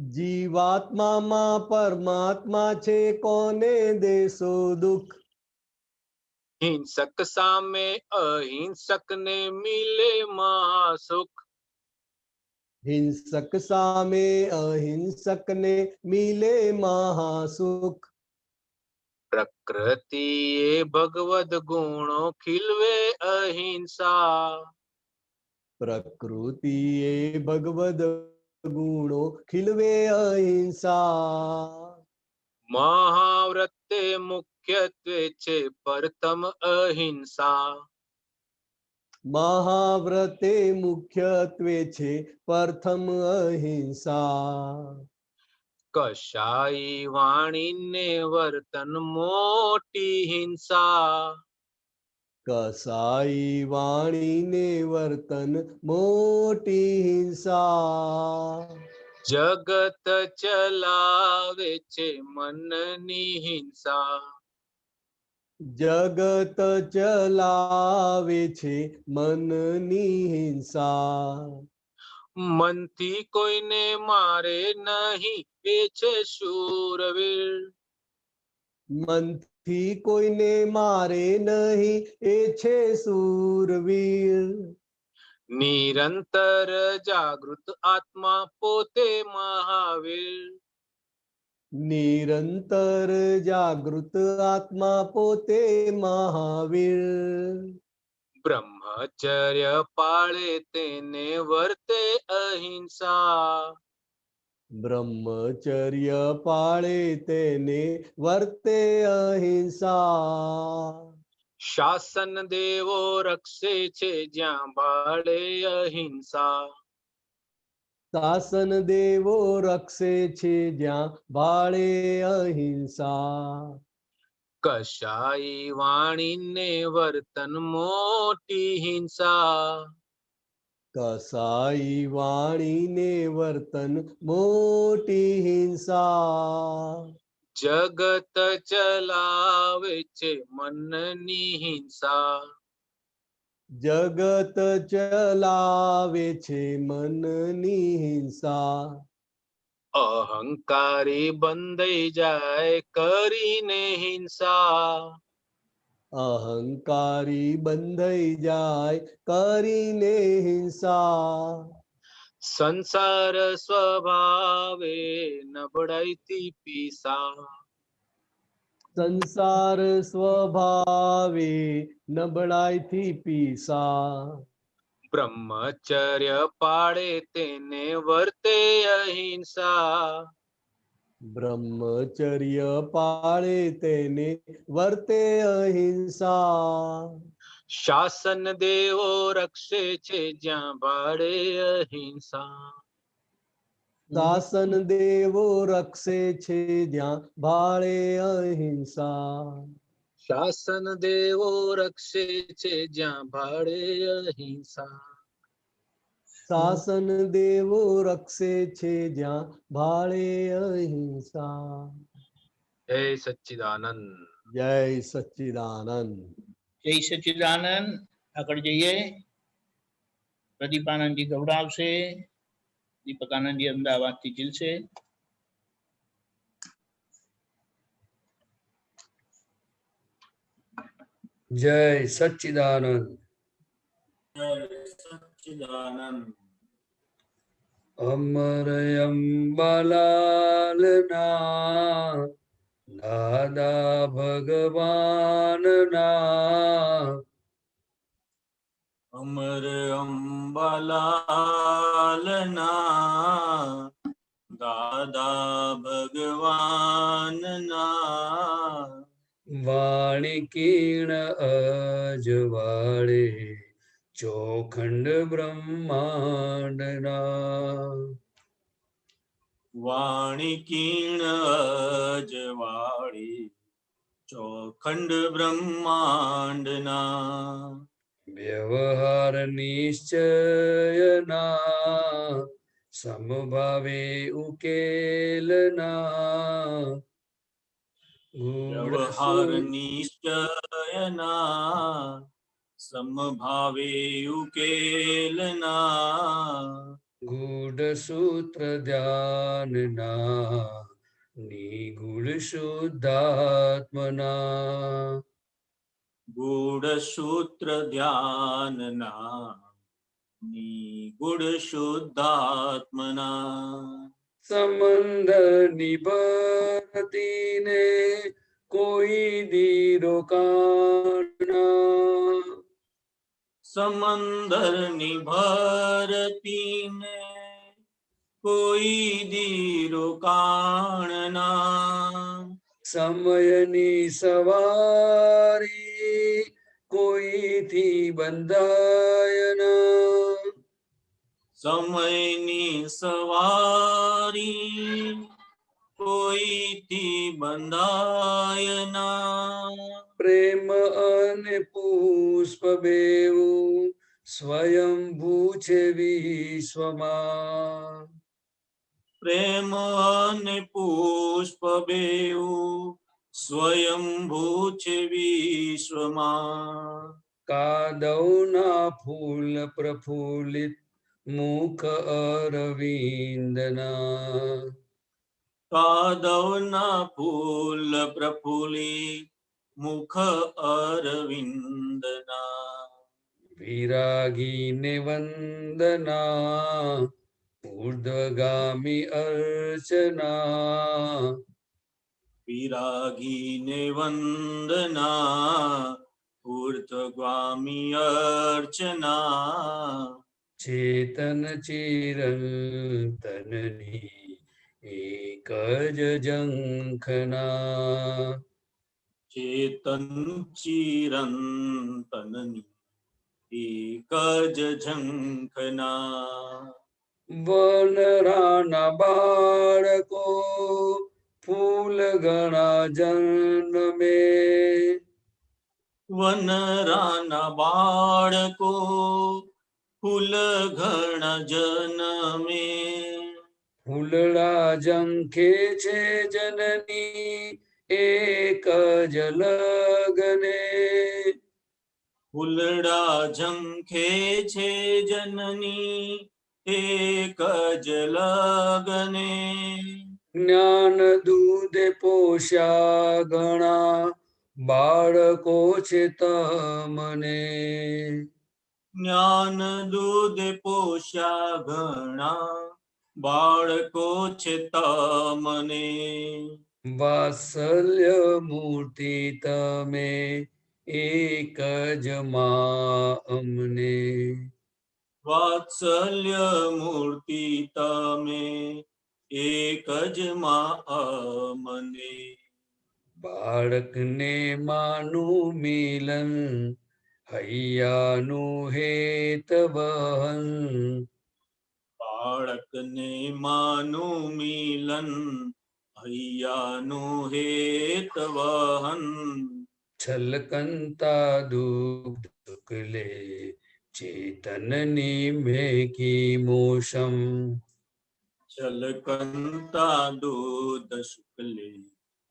જીવાત્મામાં પરમાત્મા છે કોને દેશો દુઃખ. હિંસક સામે અહિંસકને મિલે મહાસુખ. હિંસક સામે અહિંસકને મિલે મહાસુખ. પ્રકૃતિએ ભગવદ ગુણો ખીલવે અહિંસા. પ્રકૃતિએ ભગવદ ગુણો ખીલવે અહિંસા. મહાવ્રતે મુખ્યત્વે છે પ્રથમ અહિંસા. મહાવ્રતે મુખ્યત્વે છે પ્રથમ અહિંસા. કશાઈ વાણીને વર્તન મોટી હિંસા. કસાઈ વાણીને વર્તન મોટી હિંસા. જગત ચલાવે છે મનની હિંસા. જગત ચલાવે છે મનની હિંસા. મનથી કોઈને મારે નહીં એ છે શૂરવીર. મનથી કોઈને મારે નહીં એ છે શૂરવીર. નિરંતર જાગૃત આત્મા પોતે મહાવીર. નિરંતર જાગૃત આત્મા પોતે મહાવીર. બ્રહ્મચર્ય પાળે તેને વર્તે અહિંસા. બ્રહ્મચર્ય પાળે તેને વર્તે અહિંસા. શાસન દેવો રક્ષે છે જ્યાં બાળે અહિંસા. શાસન દેવો રક્ષે છે જ્યાં બાળે અહિંસા. કશાઈ વાણીને વર્તન મોટી હિંસા. કસાઈ વાણીને વર્તન મોટી હિંસા. જગત ચલાવે છે મનની હિંસા. જગત ચલાવે છે મનની હિંસા. અહંકારી બંધાઈ જાય કરીને હિંસા. અહંકારી બંધાઈ જાય કરીને હિંસા. સંસાર સ્વભાવે નબળાઈથી પીસા. સંસાર સ્વભાવે નબળાઈથી પીસા. બ્રહ્મચર્ય પાળે તેને વર્તે અહિંસા. બ્રહ્મચર્ય પાળે તેને વર્તે અહિંસા. શાસન દેવો રક્ષે છે જ્યાં ભાડે અહિંસા. શાસન દેવો રક્ષે છે જ્યાં ભાળે અહિંસા. શાસન દેવો રક્ષે છે જ્યાં ભાડે અહિંસા. શાસન દેવો રક્ષે છે જ્યાં ભાળે અહિંસા. જય સચ્ચિદાનંદ. જય સચ્ચિદાનંદ. જય સચ્ચિદાનંદ. આગળ જઈએ. પ્રદીપાનંદજી ગૌડાવશે. દીપકાનંદજી અમદાવાદથી ઝીલશે. જય સચ્ચિદાનંદ. જય સચ્ચિદાનંદ. અમર અંબાલાલના દાદા ભગવાનના અમર અંબાલાલના દાદા ભગવાનના વાણી કીર્ણ અજવાળે ચોખંડ બ્રહ્માંડના વાણી કીર્ણ અજવાળી ચોખંડ બ્રહ્માંડના વ્યવહાર નિશ્ચયના સમભાવે ઉકેલના વ્યવહાર નિશ્ચયના સમભાવે ઉકેલના ગૂઢ સૂત્ર ધ્યાનના નિગૂઢ શુદ્ધાત્મના ગૂઢ સૂત્ર ધ્યાનના નિગૂઢ શુદ્ધાત્મના સંબંધ નિભરતીને કોઈ દીરો કાના સમંદર નિભરતીને કોઈ દીરો કાણના સમયની સવારી કોઈથી બંધાયના સમયની સવારી કોઈથી બંધાયના પ્રેમ અને પુષ્પ બેવું સ્વયંભૂ છે વિશ્વમાં પ્રેમ અને પુષ્પ બેઉ સ્વયંભૂ છે વિશ્વમાં કાદવના ફૂલ પ્રફુલ્લિત મુખ અરવિંદના કાદવના ફૂલ પ્રફુલ્લિત મુખ અરવિંદના વિરાગીને વંદના ઉર્ધ્વગામી અર્ચના વિરાગીને વંદના ઉર્ધ્વગામી અર્ચના ચેતન ચિરંતનની એક જ ઝંખના ચેતન ચિરંતનની એક જ ઝંખના વનરાના બાળકો ફૂલ ગણા જન્મે વનરાના બાળકો ફૂલ ઘણ જનમે ફૂલડા ઝંખે છે જનની એક જ લગને ફૂલડા ઝંખે છે જનની એક જ લગને. જ્ઞાન દૂધે પોષ્યા ઘણા બાળકો છે તમને. જ્ઞાન દૂધ પોષ્યા ઘણા બાળકો છે તમને. વાત્સલ્ય મૂર્તિ તમે એક જ માં અમને. વાત્સલ્ય મૂર્તિ તમે એક જ માં અમને. બાળકને માનું મિલન હૈયાનું હેતવહન. બાળકને માનું મિલન હૈયાનું હેતવહન. છલકંતા દુગ્ધ શુક્લે ચેતનની મેકી મોસમ. છલકંતા દૂધ શુક્લે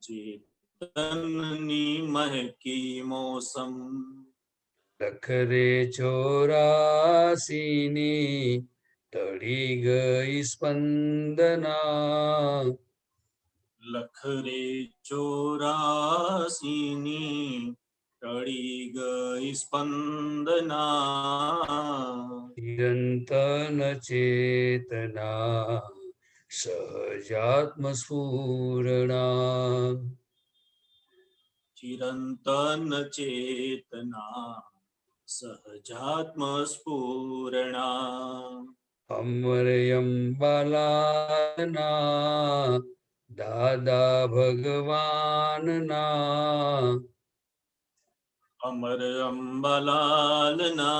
ચેતનની મહેકી મોસમ. લખરે 84ની તળી ગઈ સ્પંદના. લખરે 84ની ટળી ગઈ સ્પંદના. નિરંતન ચેતના સહજાત્મ સ્ફૂર્ણા. ચિરંતન ચેતના સહજાત્મ સ્ફુરણા. અમરયમ બાલાના દાદા ભગવાનના. અમર અંબાલાલના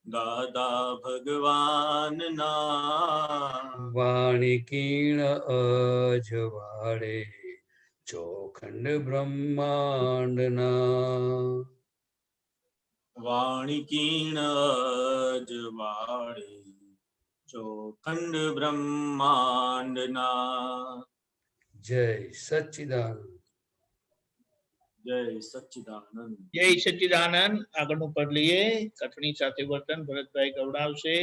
દાદા ભગવાનના. વાણી કીણ અજવાળે ચોખંડ બ્રહ્માંડના. વાણી કીણ જવાળે ચોખંડ બ્રહ્માંડના. જય સચ્ચિદાનંદ. જય સચ્ચિદાનંદ. જય સચ્ચિદાનંદ. આગળનું પદ લઈએ. કથણી સાથે વર્તન ભરતભાઈ ગવડાવશે.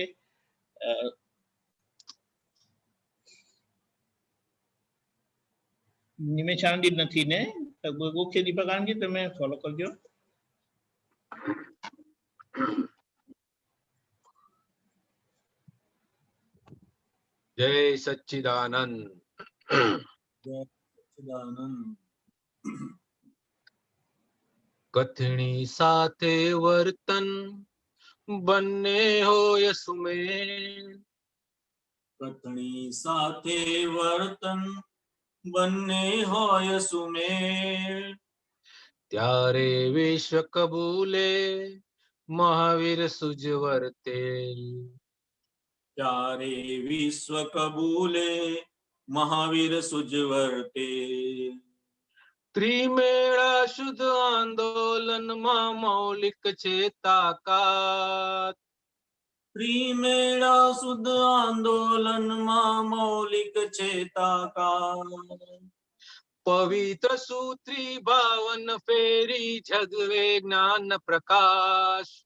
નિમેશ આનંદી નથી ને? મુખ્ય દીપક આનંદી તમે ફોલો કરજો. જય સચ્ચિદાનંદ. જય સચ્ચિદાનંદ. કથણી સાથે વર્તન બંને હોય સુમેળ. કથણી સાથે વર્તન બંને હોય સુમેળ. ત્યારે વિશ્વ કબૂલે મહાવીર સુજ વર્તે. ત્યારે વિશ્વ કબૂલે મહાવીર સુજ વર્તે. ત્રિમેળા શુદ્ધ આંદોલનમાં મૌલિક છે તાકાત. ત્રિમેળા શુદ્ધ આંદોલનમાં મૌલિક છે તાકાત. પવિત્ર સૂત્રી ભાવન ફેરી જગવે જ્ઞાન પ્રકાશ.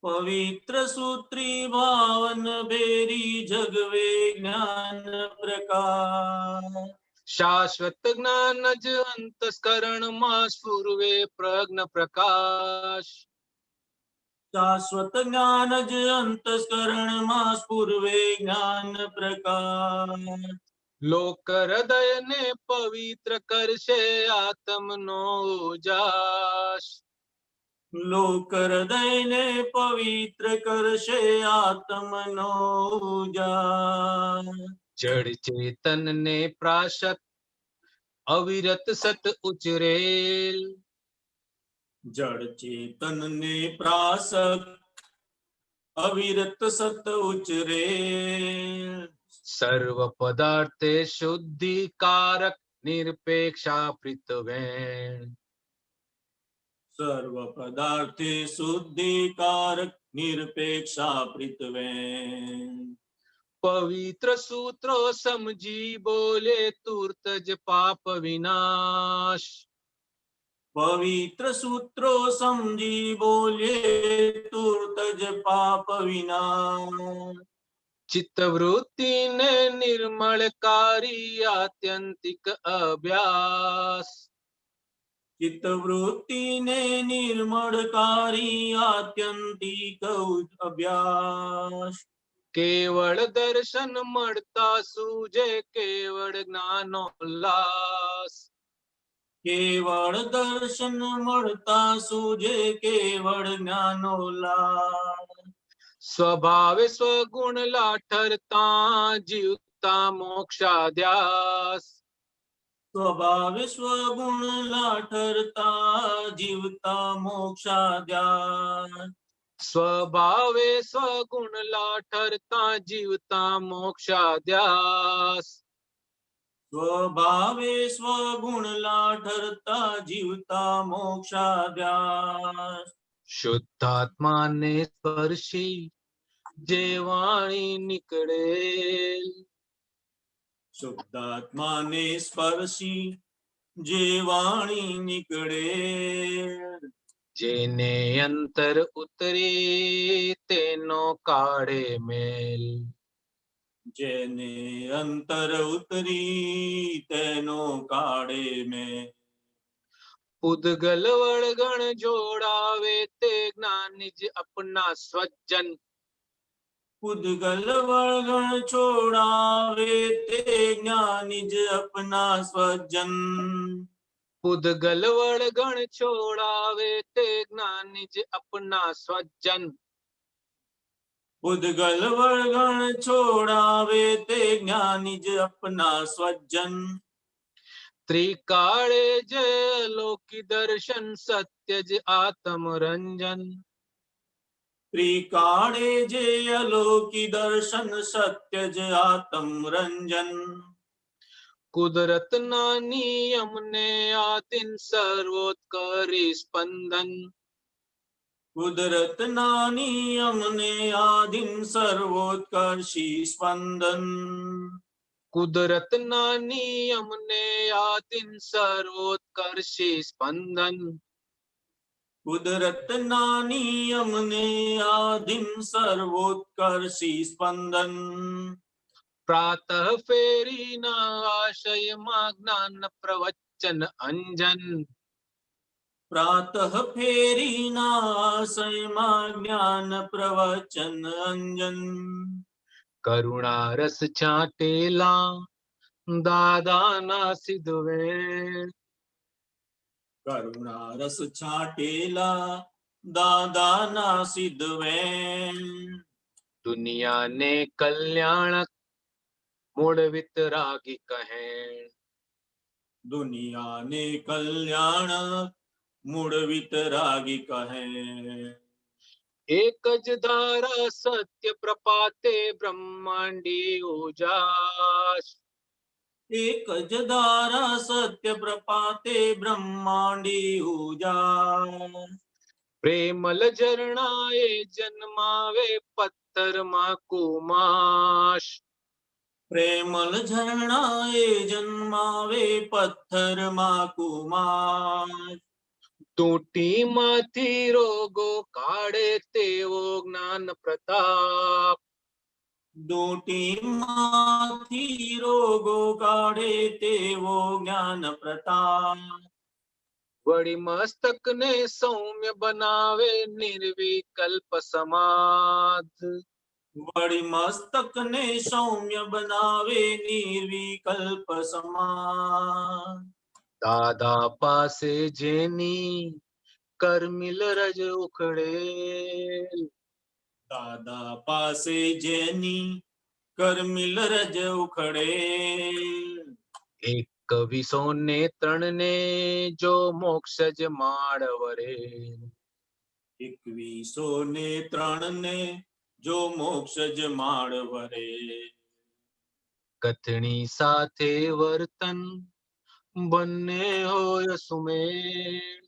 પવિત્ર સૂત્રી ભાવન ભેરી જગવે જ્ઞાન પ્રકાશ. શાશ્વત જ્ઞાન જ અંતસ્કરણમાં સ્ફુરવે પ્રજ્ઞ પ્રકાશ. શાશ્વત જ્ઞાન જ અંતસ્કરણમાં સ્ફુરવે જ્ઞાન પ્રકાશ. લોક હૃદયને પવિત્ર કરશે આત્મનો ઉજાસ. લોક હૃદયને પવિત્ર કરશે આત્મનો ઉજાસ. જડ ચેતનને પ્રાશત અવિરત સત ઉચરેલ. જડ ચેતનને પ્રાસક અવિરત સત ઉચરે. સર્વ પદાર્થે શુદ્ધિકારક નિરપેક્ષા પ્રીતવેણ. સર્વ પદાર્થે શુદ્ધિકારક નિરપેક્ષા પ્રીતવેણ. પવિત્ર સૂત્રો સમજી બોલે તુર્ત જ પાપ વિનાશ. પવિત્ર સૂત્રો સમજી બોલે તુર્ત જ પાપ વિના. चित्तवृत्ति ने निर्मलकारी आत्यंतिक अभ्यास चित्तवृत्तिने निर्मळकारी आत्यंतिक अभ्यास केवल दर्शन મળતા सूझे केवल ज्ञानोल्लास केवळ दर्शन મળતા सूझे केवळ ज्ञानोल्लास स्वभावे स्वगुण लाठरता जीवता मोक्षाध्यास स्वभावे स्वगुण लाठरता जीवता मोक्षाध्यास स्वभावे स्वगुण लाठरता जीवता मोक्षाध्यास स्वभावे स्वगुण लाठरता जीवता मोक्षाध्यास शुद्धात्मा ने स्पर्शी जे वाणी निकळेल शुद्धात्माने स्पर्शी जे वाणी निकळे जेने अंतर उतरे तेनो काढे मेल જેને અંતર ઉતરી તેનો કાઢે મેં ઉદગલ વળગણ જોડાવે તે જ્ઞાની જ अपना स्वजन ઉદગલ વળગણ છોડાવે તે જ્ઞાની જ અપના સ્વજન ઉદગલ વળગણ છોડાવે તે જ્ઞાની જ अपना स्वजन ઉદગલ વળગણ છોડાવે તે જ્ઞાની જ અપના સ્વજન त्रिकाळे जय लोकी दर्शन सत्य ज आत्म रंजन ત્રિકાળે જે અલોકી દર્શન સત્ય જ આત્મ રંજન कुदरत ना नियम ने आदिन सर्वोत्करी स्पंदन કુદરતના નિયમને આધીન સર્વોત્કર્ષી સ્પંદન कुदरत ना नियम ने आदिन सर्वोत्कर्षी स्पंदन કુદરતના નિયમને આધીન સર્વોત્કર્ષી સ્પંદન प्रातः फेरी ना आशय मा ज्ञान प्रवचन अंजन પ્રાતઃ ફેરીના આશયમાં જ્ઞાન પ્રવચન અંજન करुणा रस छाटेला दादा ना सिद्धवे કરુણા રસ છાટેલા દાદાના સિદ્ધવેણ दुनिया ने कल्याणक मूड वितरागी कहे દુનિયાને કલ્યાણ મૂળ વિતરાગી કહે एक ज धारा सत्य प्रपाते ब्रह्मांडी उजास એક જ ધારા સત્ય પ્રપાતે બ્રહ્માંડી ઉજાસ प्रेमल झरणाए जन्मावे पत्थर मा कुमाश પ્રેમલ ઝરણાએ જન્માવે પથ્થરમાં કુમાર तूटी माथी रोगो काढे तेवो ज्ञान प्रताप દોટીમાંથી રોગો કાઢે તેવો જ્ઞાન પ્રતાપ वड़ी मस्तक ने सौम्य बनावे निर्विकल्प समाध વળી મસ્તકને સૌમ્ય બનાવે નિર્વિકલ્પ સમાન दादा पासे जेनी कर्मिल रज उखड़े દાદા પાસે જેની કરમિલ રજ ઉખડે एक कवि सोने तरण ने जो मोक्षज माड़वरे 2100 ને 3 ને જો મોક્ષ જ માળવરે कथनी साथे वर्तन बन्ने होय सुमेल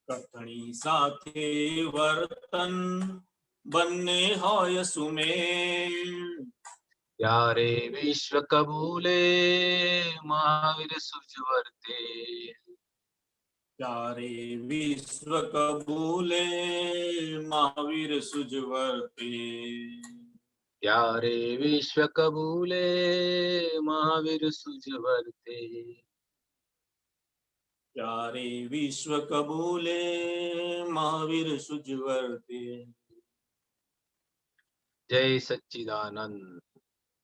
કથણી સાથે વર્તન બંને હોય સુમેળ प्यारे विश्व कबूले महावीर सुजवर्ते ત્યારે વિશ્વ કબૂલે મહાવીર સુજવર્તે ત્યારે વિશ્વ કબૂલે મહાવીર સુજ વર્તે. ત્યારે વિશ્વ કબૂલે મહાવીર સુજ વર્તે. જય સચ્ચિદાનંદ.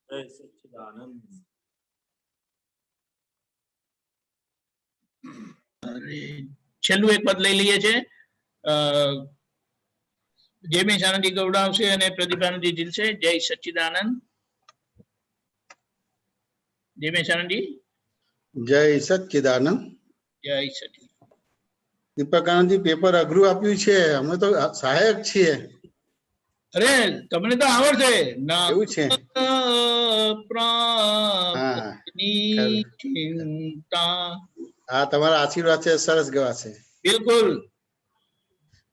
જય સચ્ચિદાનંદ. છેલ્લું એક પદ લઈ લઈએ છે. જયમેશ આનંદજી ગૌડાવશે અને પ્રદીપાનંદજી જીલશે. જય સચ્ચિદાનંદ. જયમેશ આનંદજી. જય સચ્ચિદાનંદ. જય સચ્ચિદાનંદ. દીપક આનંદજી, પેપર અઘરું આપ્યું છે, અમે તો સહાયક છીએ. અરે તમને તો આવડશે. એવું છે? પ્રાપ્તિની ચિંતા. હા, તમારા આશીર્વાદ છે, સરસ ગવાશે. બિલકુલ.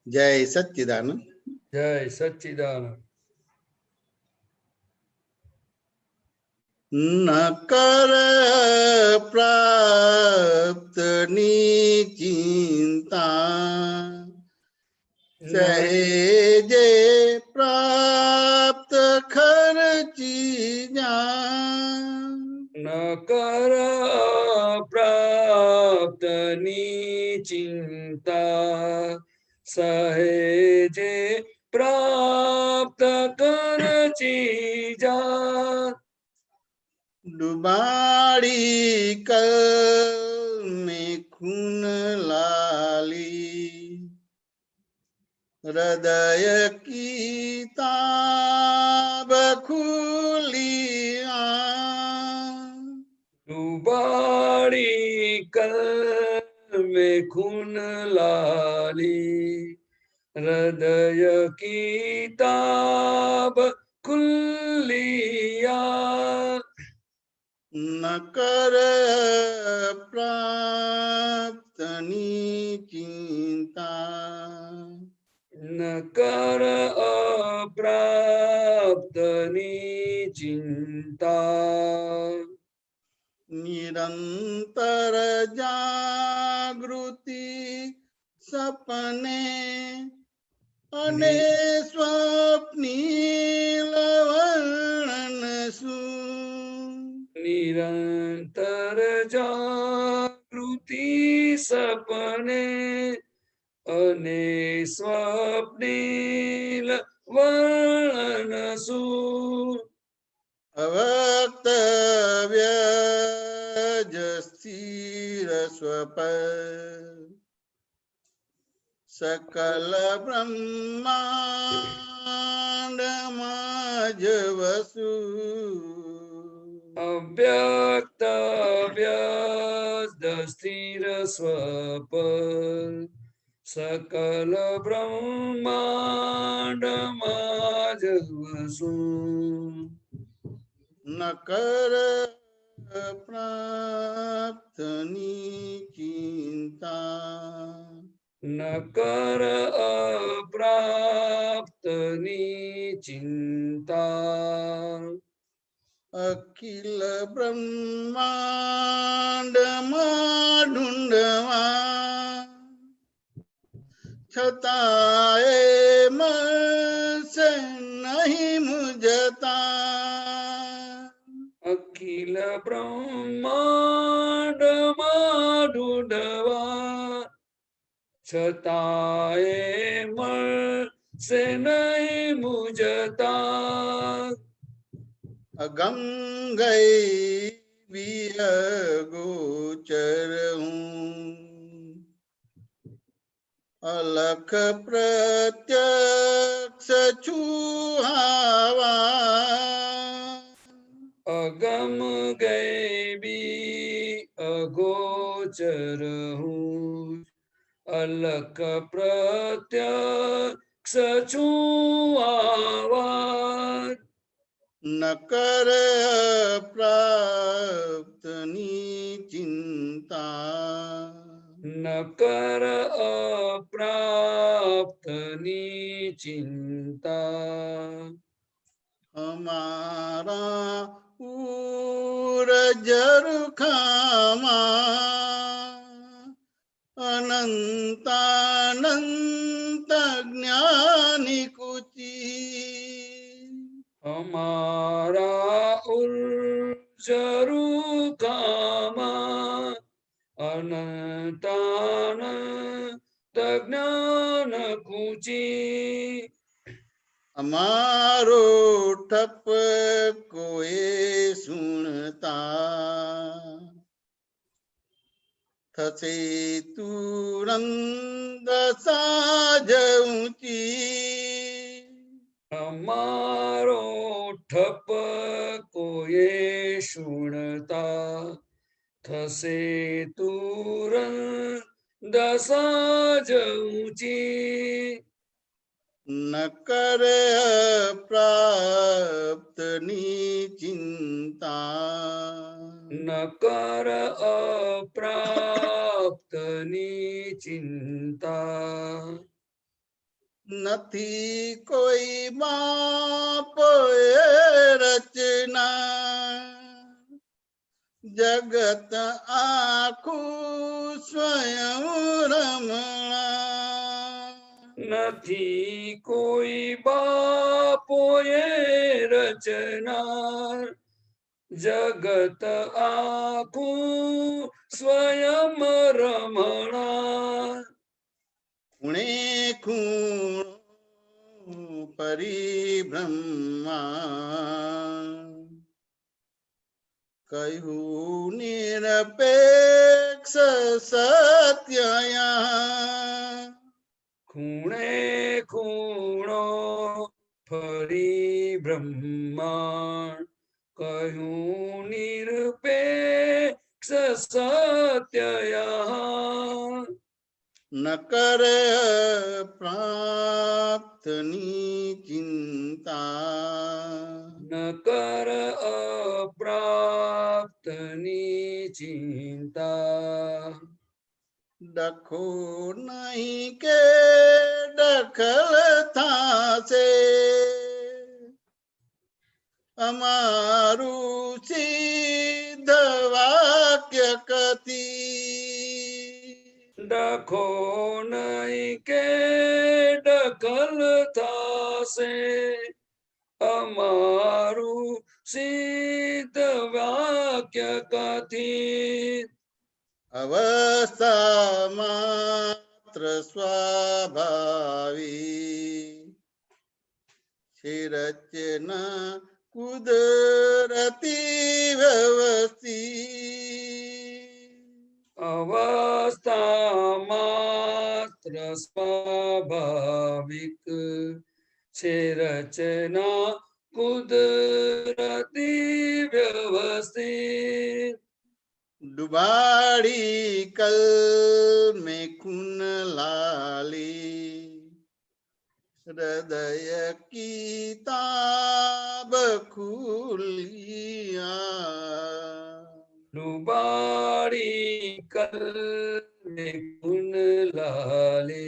જય સચ્ચિદાનંદ. જય સચ્ચિદાનંદ. ન કર પ્રાપ્તની ચિંતા, સહેજે પ્રાપ્ત ખર્ચી જા. ન કર પ્રાપ્તની ચિંતા, સહેજે પ્રાપ્ત કરચી જા. ડુબાડી કલ મેં ખૂન લાલી, હૃદય કી તાબ ખુલી આ. ડુબાડી કલ में खून लाली, हृदय की ताब खुलिया. ન કર પ્રાપ્તની ચિંતા, न कर अप्राप्तनी चिंता. નિરંતર જાગૃતિ સપને અને સ્વપ્નિલ વર્ણન શું. निरंतर जागृति सपने અને સ્વપ્નિલ વર્ણન શું. અવ્યક્ત વ્યજ સ્થિર સ્વપર, સકલ બ્રહ્માંડમાં જ વસુ. અવ્યક્ત વ્યસ્ત સ્થિર સ્વપર, સકલ બ્રહ્માંડમાં જ વસું. ન કર પ્રાપ્તની ચિંતા, ન કર અપ્રાપ્તની ચિંતા. અખિલ બ્રહ્માંડમાં ઢૂંઢવા, છતાંય મળશે નહીં મુજતા. અખિલ બ્રહ્માંડમાં ઢૂંઢવા, છતાંય મળશે નહીં મુજતા. અગમ ગઈ વિય ગોચર હું, અલખ પ્રત્યક્ષ છુહાવા. અગમ ગૈબી અગોચર હું, અલક પ્રત્યક્ષ છું આવા. ન કર પ્રાપ્તની ચિંતા, ન કર અપ્રાપ્તની ચિંતા. અમારા ઉરજ રૂખામાં અનંતાનંત જ્ઞાની કુચી. અમારા ઉર્જરુકામાં અનંતાનંત જ્ઞાન કુચી અમારો ઠપ કોઈ સુણતા થશે તુરંત સાજ ઊંચી અમારો ઠપ કોએ સુણતા થશે તુરંત દસા જ ઊંચી ન કરે પ્રાપ્તની ચિંતા ન કર અપ્રાપ્તની ચિંતા નથી કોઈ બાપ રચના જગત આખું સ્વયં રમણા નથી કોઈ બાપોએ રચના જગત આખું સ્વયં રમણા ખૂણે ખૂણો પરિભ્રમમાં કહ્યું નિરપેક્ષ સત્યયા ખૂણે ખૂણો ફરી બ્રહ્માંડ કહ્યું નિરપેક્ષ સત્યયા ન કરે પ્રાપ્તની ચિંતા ન કર અપ્રાપ્તની ચિંતા ડખો નહીં કે દખલ થાશે અમારું સિદ્ધ વાક્ય કથી ડખો નહીં કે દખલ થાશે અમારું સિદ્ધ વાક્ય કથી અવસ્થા માત્ર સ્વાભાવિક છે રચના કુદરતી વ્યવસ્થિત અવસ્થા માત્ર સ્વાભાવિક છે રચના કુદરતી વ્યવસ્થિત ડુબાડી કલ મેં ખૂન લાલી હૃદય કિતાબ ખુલિયા ડુબાડી કલ મેં ખૂન લાલે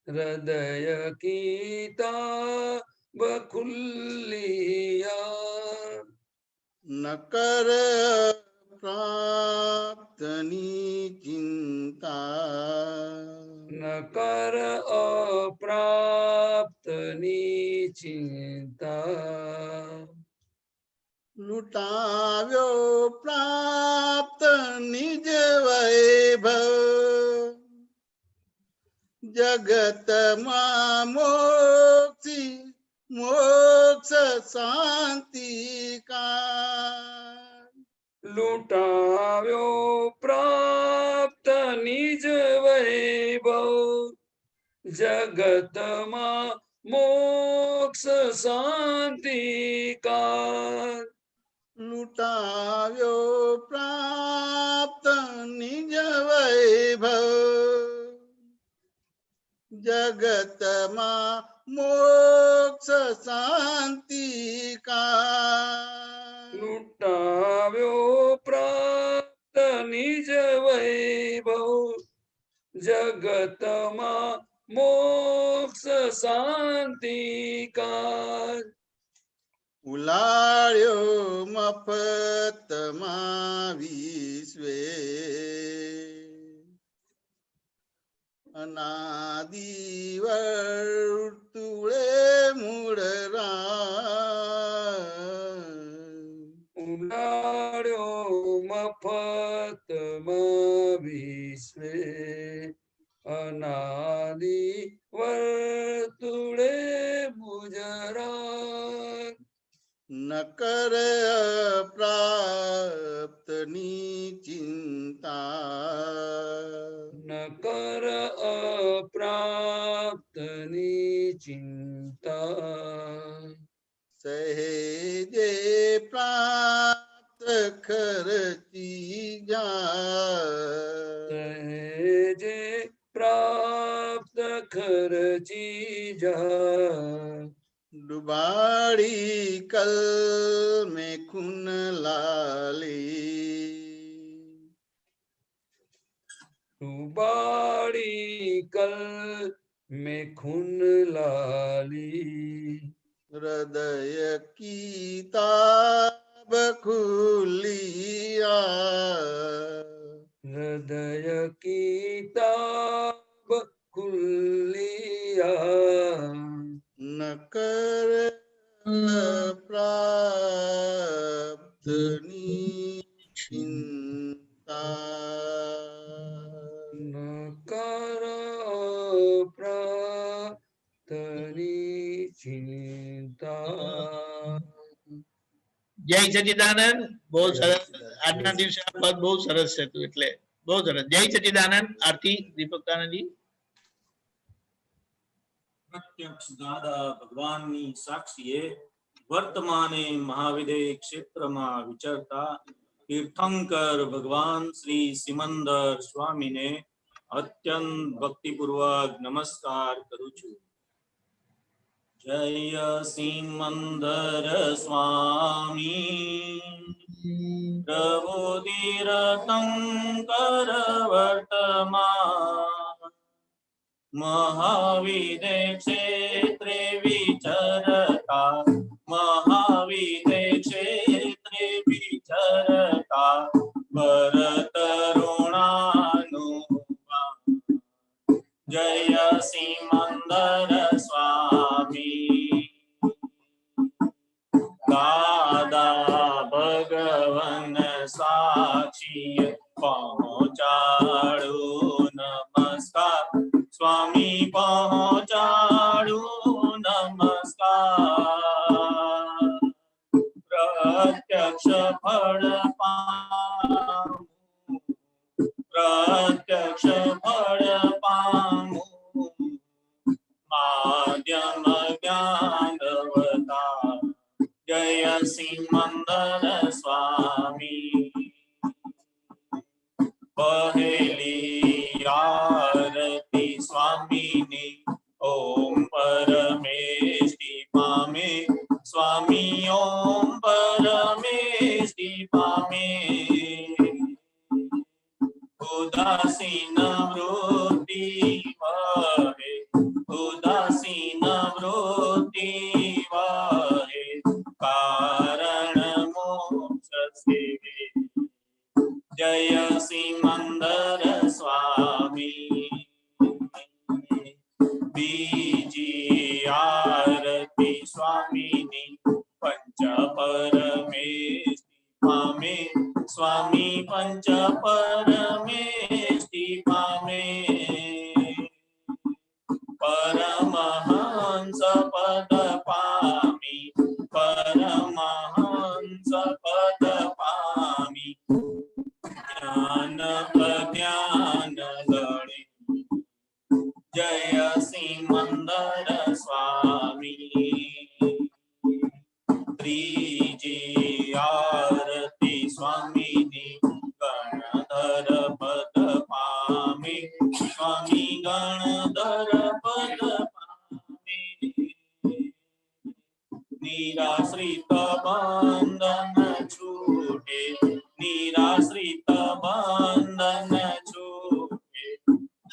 હૃદય કિતાબ ખુલ્લિયા ન કર પ્રાપ્તની ચિંતા ન કર અપ્રાપ્તની ચિંતા લૂટાવ્યો પ્રાપ્ત નિજ વૈભવ જગતમાં મોક્ષ શાંતિ કા લૂંટાવ્યો પ્રાપ્ત નિજ વૈભવ જગતમાં મોક્ષ શાંતિ કા લૂટાવ્યો પ્રાપ્ત નિજ વૈભવ જગતમાં મોક્ષ શાંતિ કા લૂંટાવ્યો પ્રાપ્ત નિજ વૈભવ જગતમાં મોક્ષ શાંતિ કા ઉલાળ્યો મફતમાં વિશ્વે અનાદિ વર્તુળે મૂળ રામ આફતમાં વિશ્વે અનાદિ વર્તુળે ગુજરાત ન કર પ્રાપ્તની ચિંતા ન કર અપ્રાપ્તની ચિંતા સહેજે પ્રાપ્ત ખર્ચી જા સહેજે પ્રાપ્ત ખર્ચી જા ડુબાડી કલ મેં ખૂન લાલી ડુબાડી કલ મેં ખૂન લાલી હૃદય કિતાબ ખુલિયા હૃદય કિતાબ ખુલિયા ન કર પ્રાપ્તની ચિંતા ન કર પ્રાપ્તની ચિંતા જય સચિદાનંદ. બહુ સરસ. આજના દિવસે આ પદ બહુ સરસ છે તું, એટલે બહુ સરસ. જય સચિદાનંદ. આરતી દીપકાનંદજી. પ્રત્યક્ષ દાદા ભગવાનની સાક્ષીએ વર્તમાને મહાવિદેય ક્ષેત્રમાં વિચરતા તીર્થંકર ભગવાન શ્રી સિમંદર સ્વામીને અત્યંત ભક્તિપૂર્વક નમસ્કાર કરું છું. જય સિમંદર સ્વામી પ્રભુ તીર્થંકર વર્તમાન મહાવિદે ક્ષેત્રે વિચરતા મહાવિદે ક્ષેત્રે વિચરતા વરતરુણાનુભા જય સિમંદર સ્વામી દાદા ભગવન સાક્ષી પહોંચાડું નમસ્કાર સ્વામી પહોંચાડું નમસ્કાર પ્રત્યક્ષ ફળ પામું પ્રત્યક્ષ ફળ પામું માધ્યમ જ્ઞાનવતા જય સિમંદર સ્વામી પહેલી આરતી સ્વામીની ઓમ પરમેષ્ટિ પામે સ્વામી ઓમ પરમેષ્ટિ પામે ઉદાસીન વૃત્તિ વહે ઉદાસીન વૃત્તિ વહે કારણ મોક્ષ સેવે જય સિમંદર સ્વામી બીજી આરતી સ્વામીની પંચ પરમેષ્ટિ પામે સ્વામી પંચ પરમેષ્ટિ પામે પરમહંસ પદ પામી પરમહંસ પદ પામી જ્ઞાન પ્રજ્ઞાન લડે જય સિમંદર સ્વામી ત્રીજી આરતી સ્વામીની ગણધર પદ પામે સ્વામી ગણધર પદ પામે નિરાશ્રિત બંધન છૂટે નિરાશ્રિત બંધન છૂટે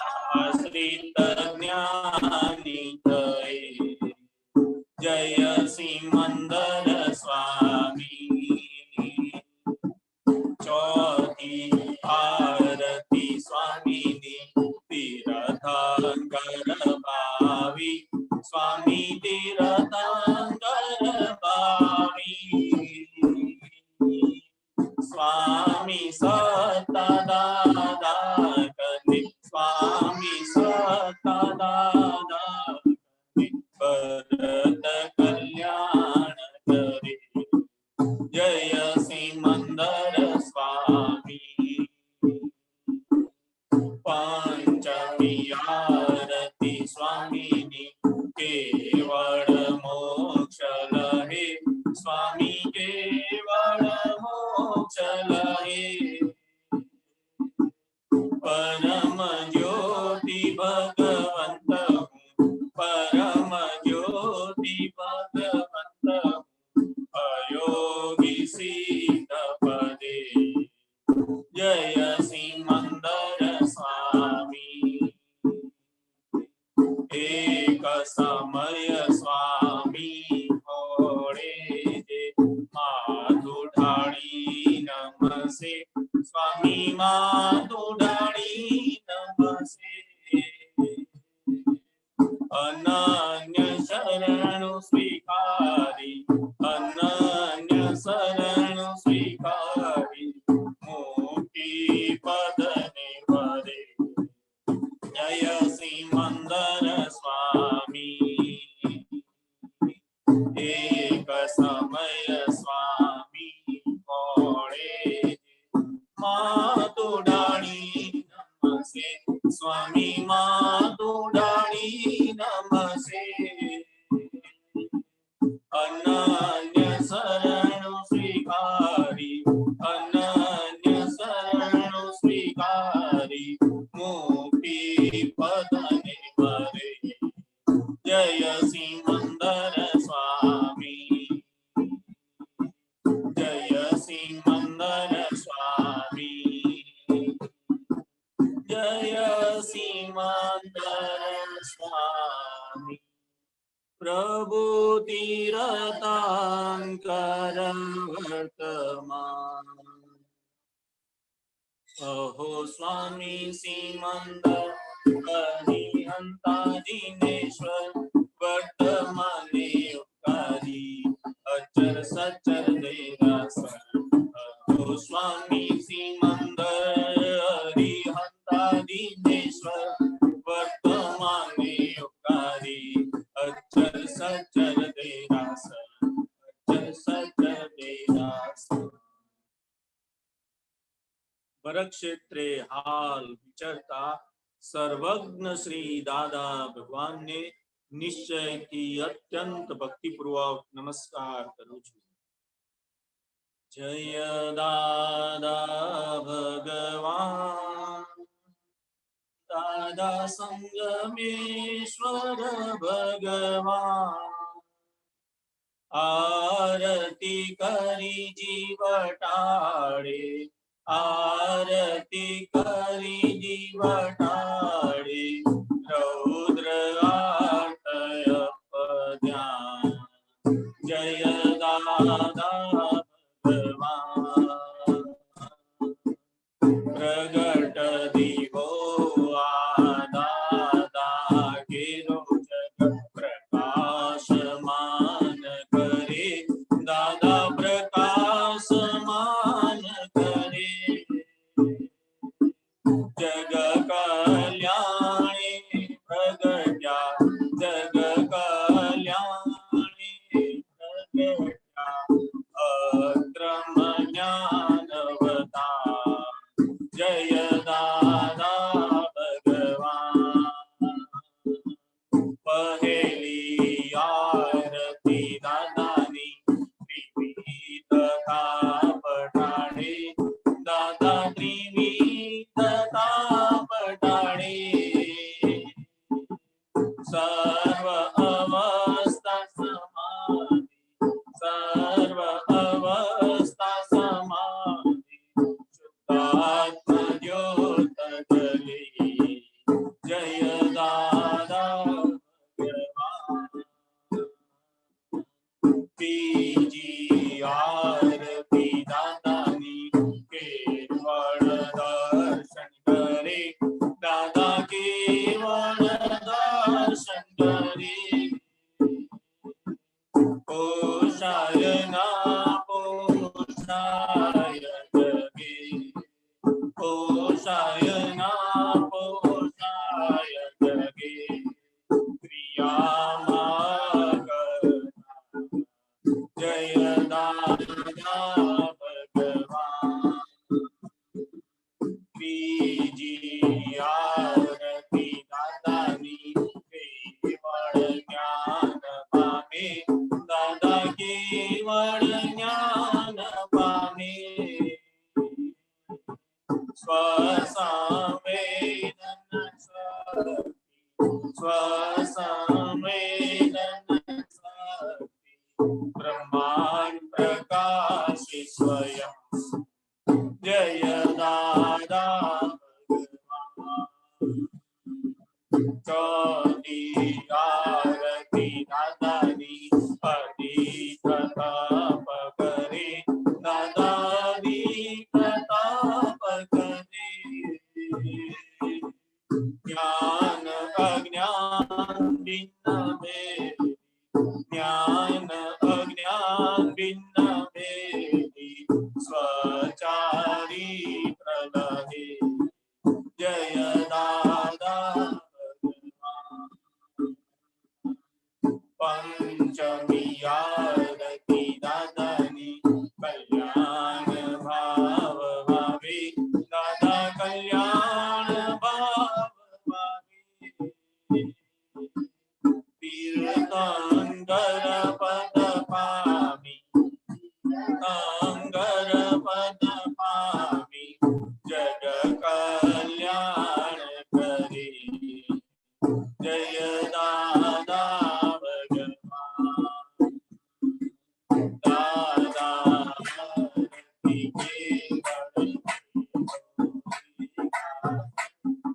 આશ્રિત જ્ઞાની થયે જય સિમંદર સ્વામી ચોથી આરતી સ્વામીની તીર્થંકર ભાવી સ્વામી તીર્થંકર ભાવી સ્વામી જ્યોતિ સ્વામીની કેવળ મોક્ષ લહે સ્વામી કેવળ મોક્ષ લહે પરમ જ્યોતિ ભગવંત પરમ જ્યોતિ ભગવંત અયોગી સિદ્ધ પદે જય સિમંદર સ્વામી એક સમય સ્વામી હોળે જે માથું ઢાળી નમસે સ્વામી માથું ઢાળી નમસે અનન્ય શરણુ સ્વીકારી અનન્ય શરણુ સ્વીકારી મુક્તિ પદને વરે જય સિમંદર સ્વામી એક સમય સ્વામી હોળે માથું ઢાળી નમસે સ્વામી માથું ઢાળી નમસે અનન્ય શરણુ સ્વીકારી અનન્ય શરણુ સ્વીકારી મુક્તિ પદને વરે જય સિમંદર સ્વામી જય સિમંદર સ્વામી જય સિમંદર સ્વામી પ્રભુ તીરતાંકર વર્તમાન અહો સ્વામી સિમંદર હરિહંતા દિનેશ્વર વર્તમાને ઉપકારી અચર સચર દેરાસર અહો સ્વામી સિમંદર હરિહંતા દિનેશ્વર વર્તમાને ઉપકારી અચર સચર દેરાસર અચર સચર દેરાસર વરક્ષેત્રે હાલ વિચરતા સર્વજ્ઞ શ્રી દાદા ભગવાનને નિશ્ચયથી અત્યંત ભક્તિપૂર્વક નમસ્કાર કરું છું. જય દાદા ભગવાન દાદા સંગમેશ્વર ભગવાન આરતી કરી જીવટાળે આરતી કરી જીવટાળે રૌદ્ર આર્તય પદ્યા જય દાદા ભગવાન પ્રગટ દીવો આ દાદા કેરો જગ પ્રકાશમાન કરે દાદા પ્રકાશમાન કરે જગ કલ્યાણી પ્રગટ્યા જગ કલ્યાણી પ્રગટ્યા અક્રમ જ્ઞાનવતા જય દાદા ભગવાન પહેલી આરતી દાદાની ત્રિવિધતા પટાડે દાદા ત્રિવિધતા પટાડે સર્વ અવસ્થા સમાધિ સર્વ અવસ્થા સમાધિ શુદ્ધાત્મ જ્યોત જલી જય દાદા ભગવાન બીજી આરતી દાદાની કેવળ દર્શન કરે દાદા કેવળ દર્શન કરે પોષાય ના પોષાય જગે પોષાય ના પોષાય જગે ક્રિયામાં જય દાદા ભગવાન બીજી આરતી દાદાની स्वसंवेदन शक्ति ब्रह्मांड प्रकाश स्वयं जय दादा चौदी आरती दादानी पति प्रताप करे दादानी प्रताप करे ज्ञान अज्ञान भिन्न भेदी ज्ञान अज्ञान भिन्न भेदी स्वचारी प्रलहे जय दादा पंचमी आरती दादानी कल्याण भाव भावे दादा कल्याण भाव भावे तीर्थंकर पद पामी अंगर पद पामी जग कल्याण करे जय दादा दादा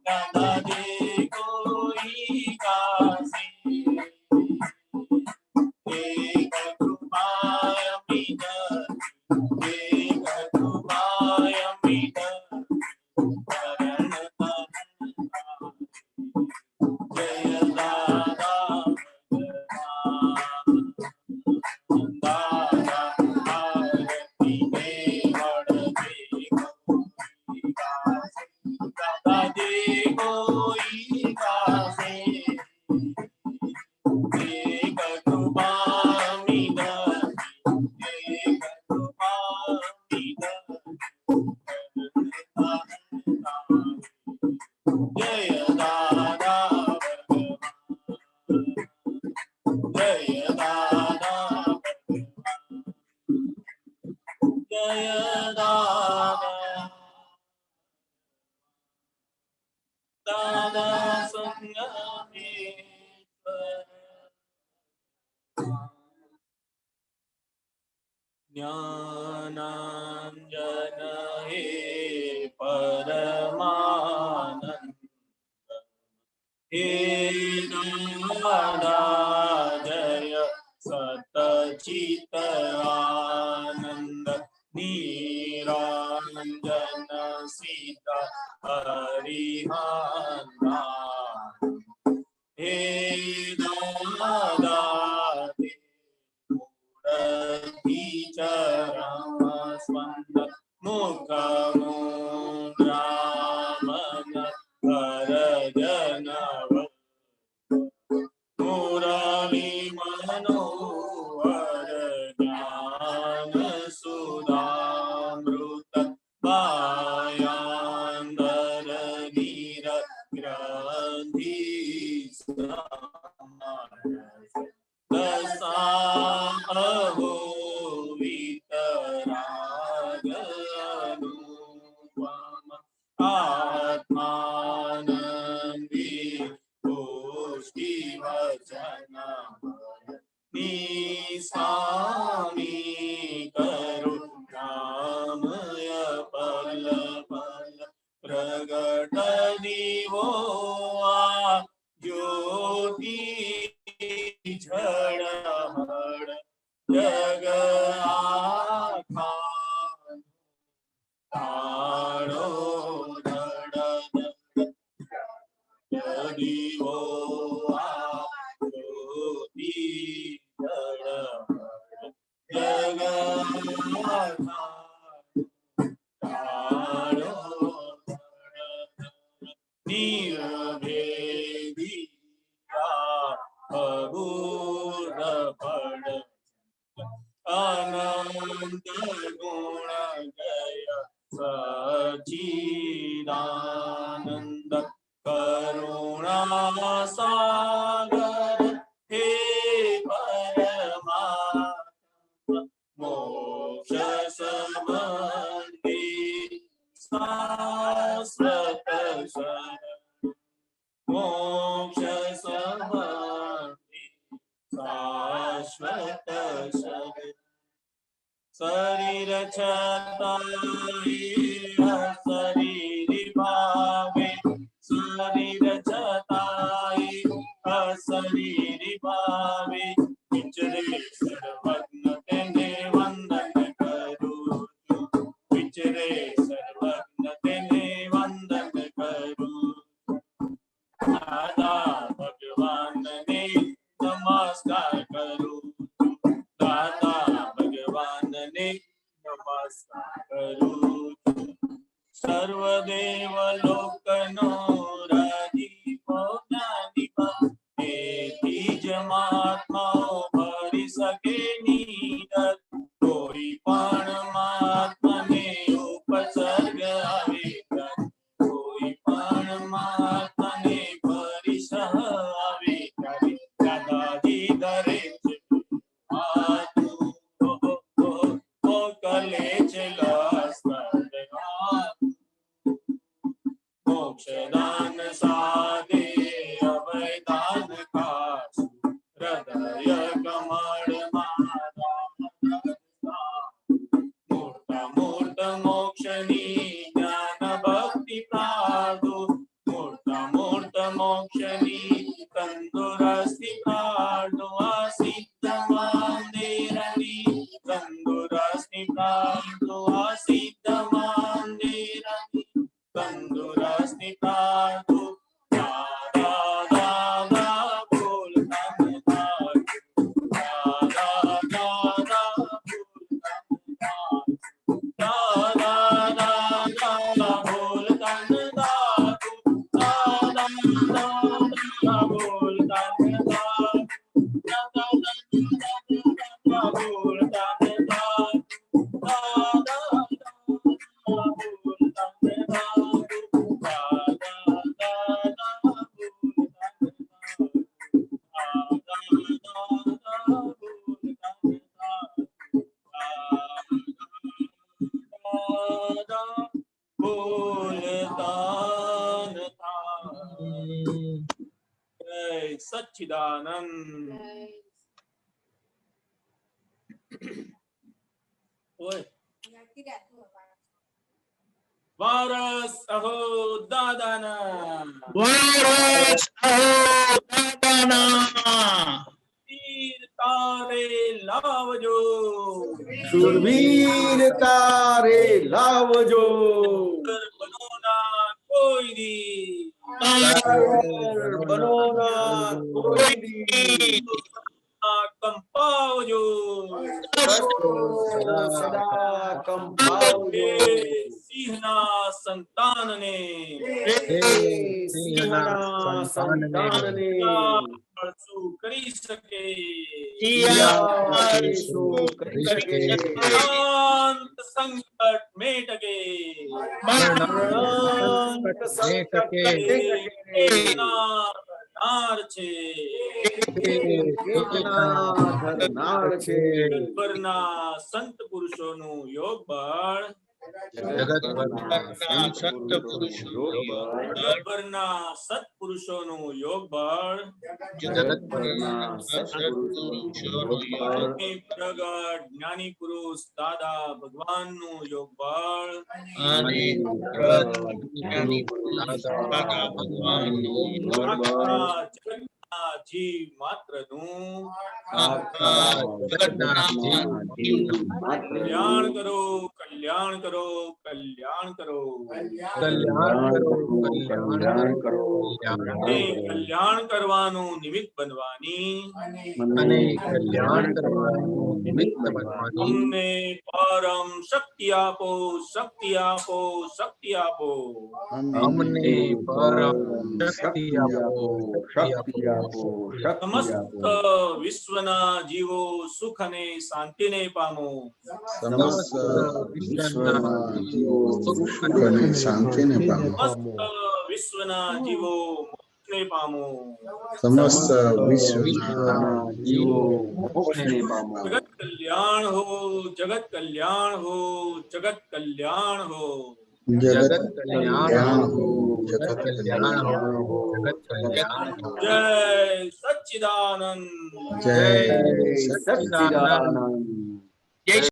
दादा जी कोई काशी एक कृपाय मिट एक कृपाय मिट शरण जय दादा दादा आरती केवल दादा जी कोई कासे एक कृपा मिट एक कृपा मिट जय दादा जय दादा जय दादा दादा संगमेश्वर ज्ञानांजन हे परमानंद हे दादा जय सतचित आनंद निरंजन सीता हरिहरा हे दादा मूर्ति चरण स्पंद मुख मुद्रामन कर जनव मुरली मनोहर ज्ञान सुधामृत पायांदर नीर ग्रंथि दसाहो वितराग अनुपम आत्मानंदी पुष्टि वचन निस्वामी करुणामय पल पल प्रगट दिवो ज्योति झड़हड़ जग आखा तारो धड़ दिवो ज्योति झड़हड़ जग आखा तारो निर्भेदी अबूर पड़ अनंत गुण गय सच्चिदानंद करुणा सागर हे परमात्मा मोक्ष संबंधी शाश्वत शरण मोक्ष શાશ્વત સદ શરીર છતાંય અશરીરી ભાવે શરીર છતાંય અશરીરી ભાવે વિચરે સર્વજ્ઞ તેને વંદન કરું છું વિચરે સર્વજ્ઞ તેને વંદન કરું દાદા ભગવાનને નમસ્કાર કરું દાદા ભગવાનને નમસ્કાર કરું સર્વદેવ લોકનો રાજીપો જ્ઞાની તેથી જ મહાત્માઓ ભરી શકે નિરત કોઈ પણ મહાત્માને ઉપસર્ગ આવે કોઈ પણ મહાત્માને પરિસહ આવે ત્યારે દાદાજી ધરે છે મોકલે છે મોક્ષદાન સાધે અભયદાન ખાસ હૃદય કમળ મૂર્ત મૂર્ત મોક્ષની જ્ઞાન ભક્તિ પ્રાદુ મૂર્ત મૂર્ત મોક્ષની તંદુરસ્તી પ્રાદુ આ સિદ્ધ મંદિરની તંદુરસ્તી પ્રાદુ આ સિદ્ધ મંદિરની તંદુરસ્તી પ્રાદુ દાદા દાદા બોલ તન દાદા દાદા દાદા દાદા બોલ તન દાદુ દાદા દાદા બોલ તન દાદા દાદા બોલ તન સચ્ચિદાનંદ ઓય વારસ અહો દાદાના વારસ અહો દાદાના તીર તારે લાવજો શૂરવીર તારે લાવજો બનોના કોઈ દી બનોના કોઈ દી કંપાવજો સદા કંપાવજો સિંહના સંતાનને સિંહના સંતાનને શું કરી શકે શું કરી શકે અંત સંકટ મેટકે જગતભરના સંત પુરુષોનું યોગ બળ જગતભરના સત્પુરુષોનું યોગ બળ પ્રગટ જ્ઞાની પુરુષ દાદા ભગવાનનું યોગ બળ જગતના જીવ માત્રનું કલ્યાણ કરો કલ્યાણ કરો કલ્યાણ કરો કલ્યાણ કરવાનું નિમિત્ત બનવાની અમને પરમ શક્તિ આપો શક્તિ આપો શક્તિ આપો અમને પરમ શક્તિ આપો શક્તિ આપો સમસ્ત વિશ્વના જીવો સુખ અને શાંતિને પામો સમસ્ત વિશ્વના જીવો સુખ અને શાંતિને પામો સમસ્ત વિશ્વના જીવો મોક્ષને પામો સમસ્ત વિશ્વના જીવો મોક્ષને પામો જગત કલ્યાણ હો જગત કલ્યાણ હો જગત કલ્યાણ હો જગત કલ્યાણ હો, જગત કલ્યાણ હો, જગત કલ્યાણ હો. જય સચ્ચિદાનંદ જય જય સચ્ચિદાનંદ. જય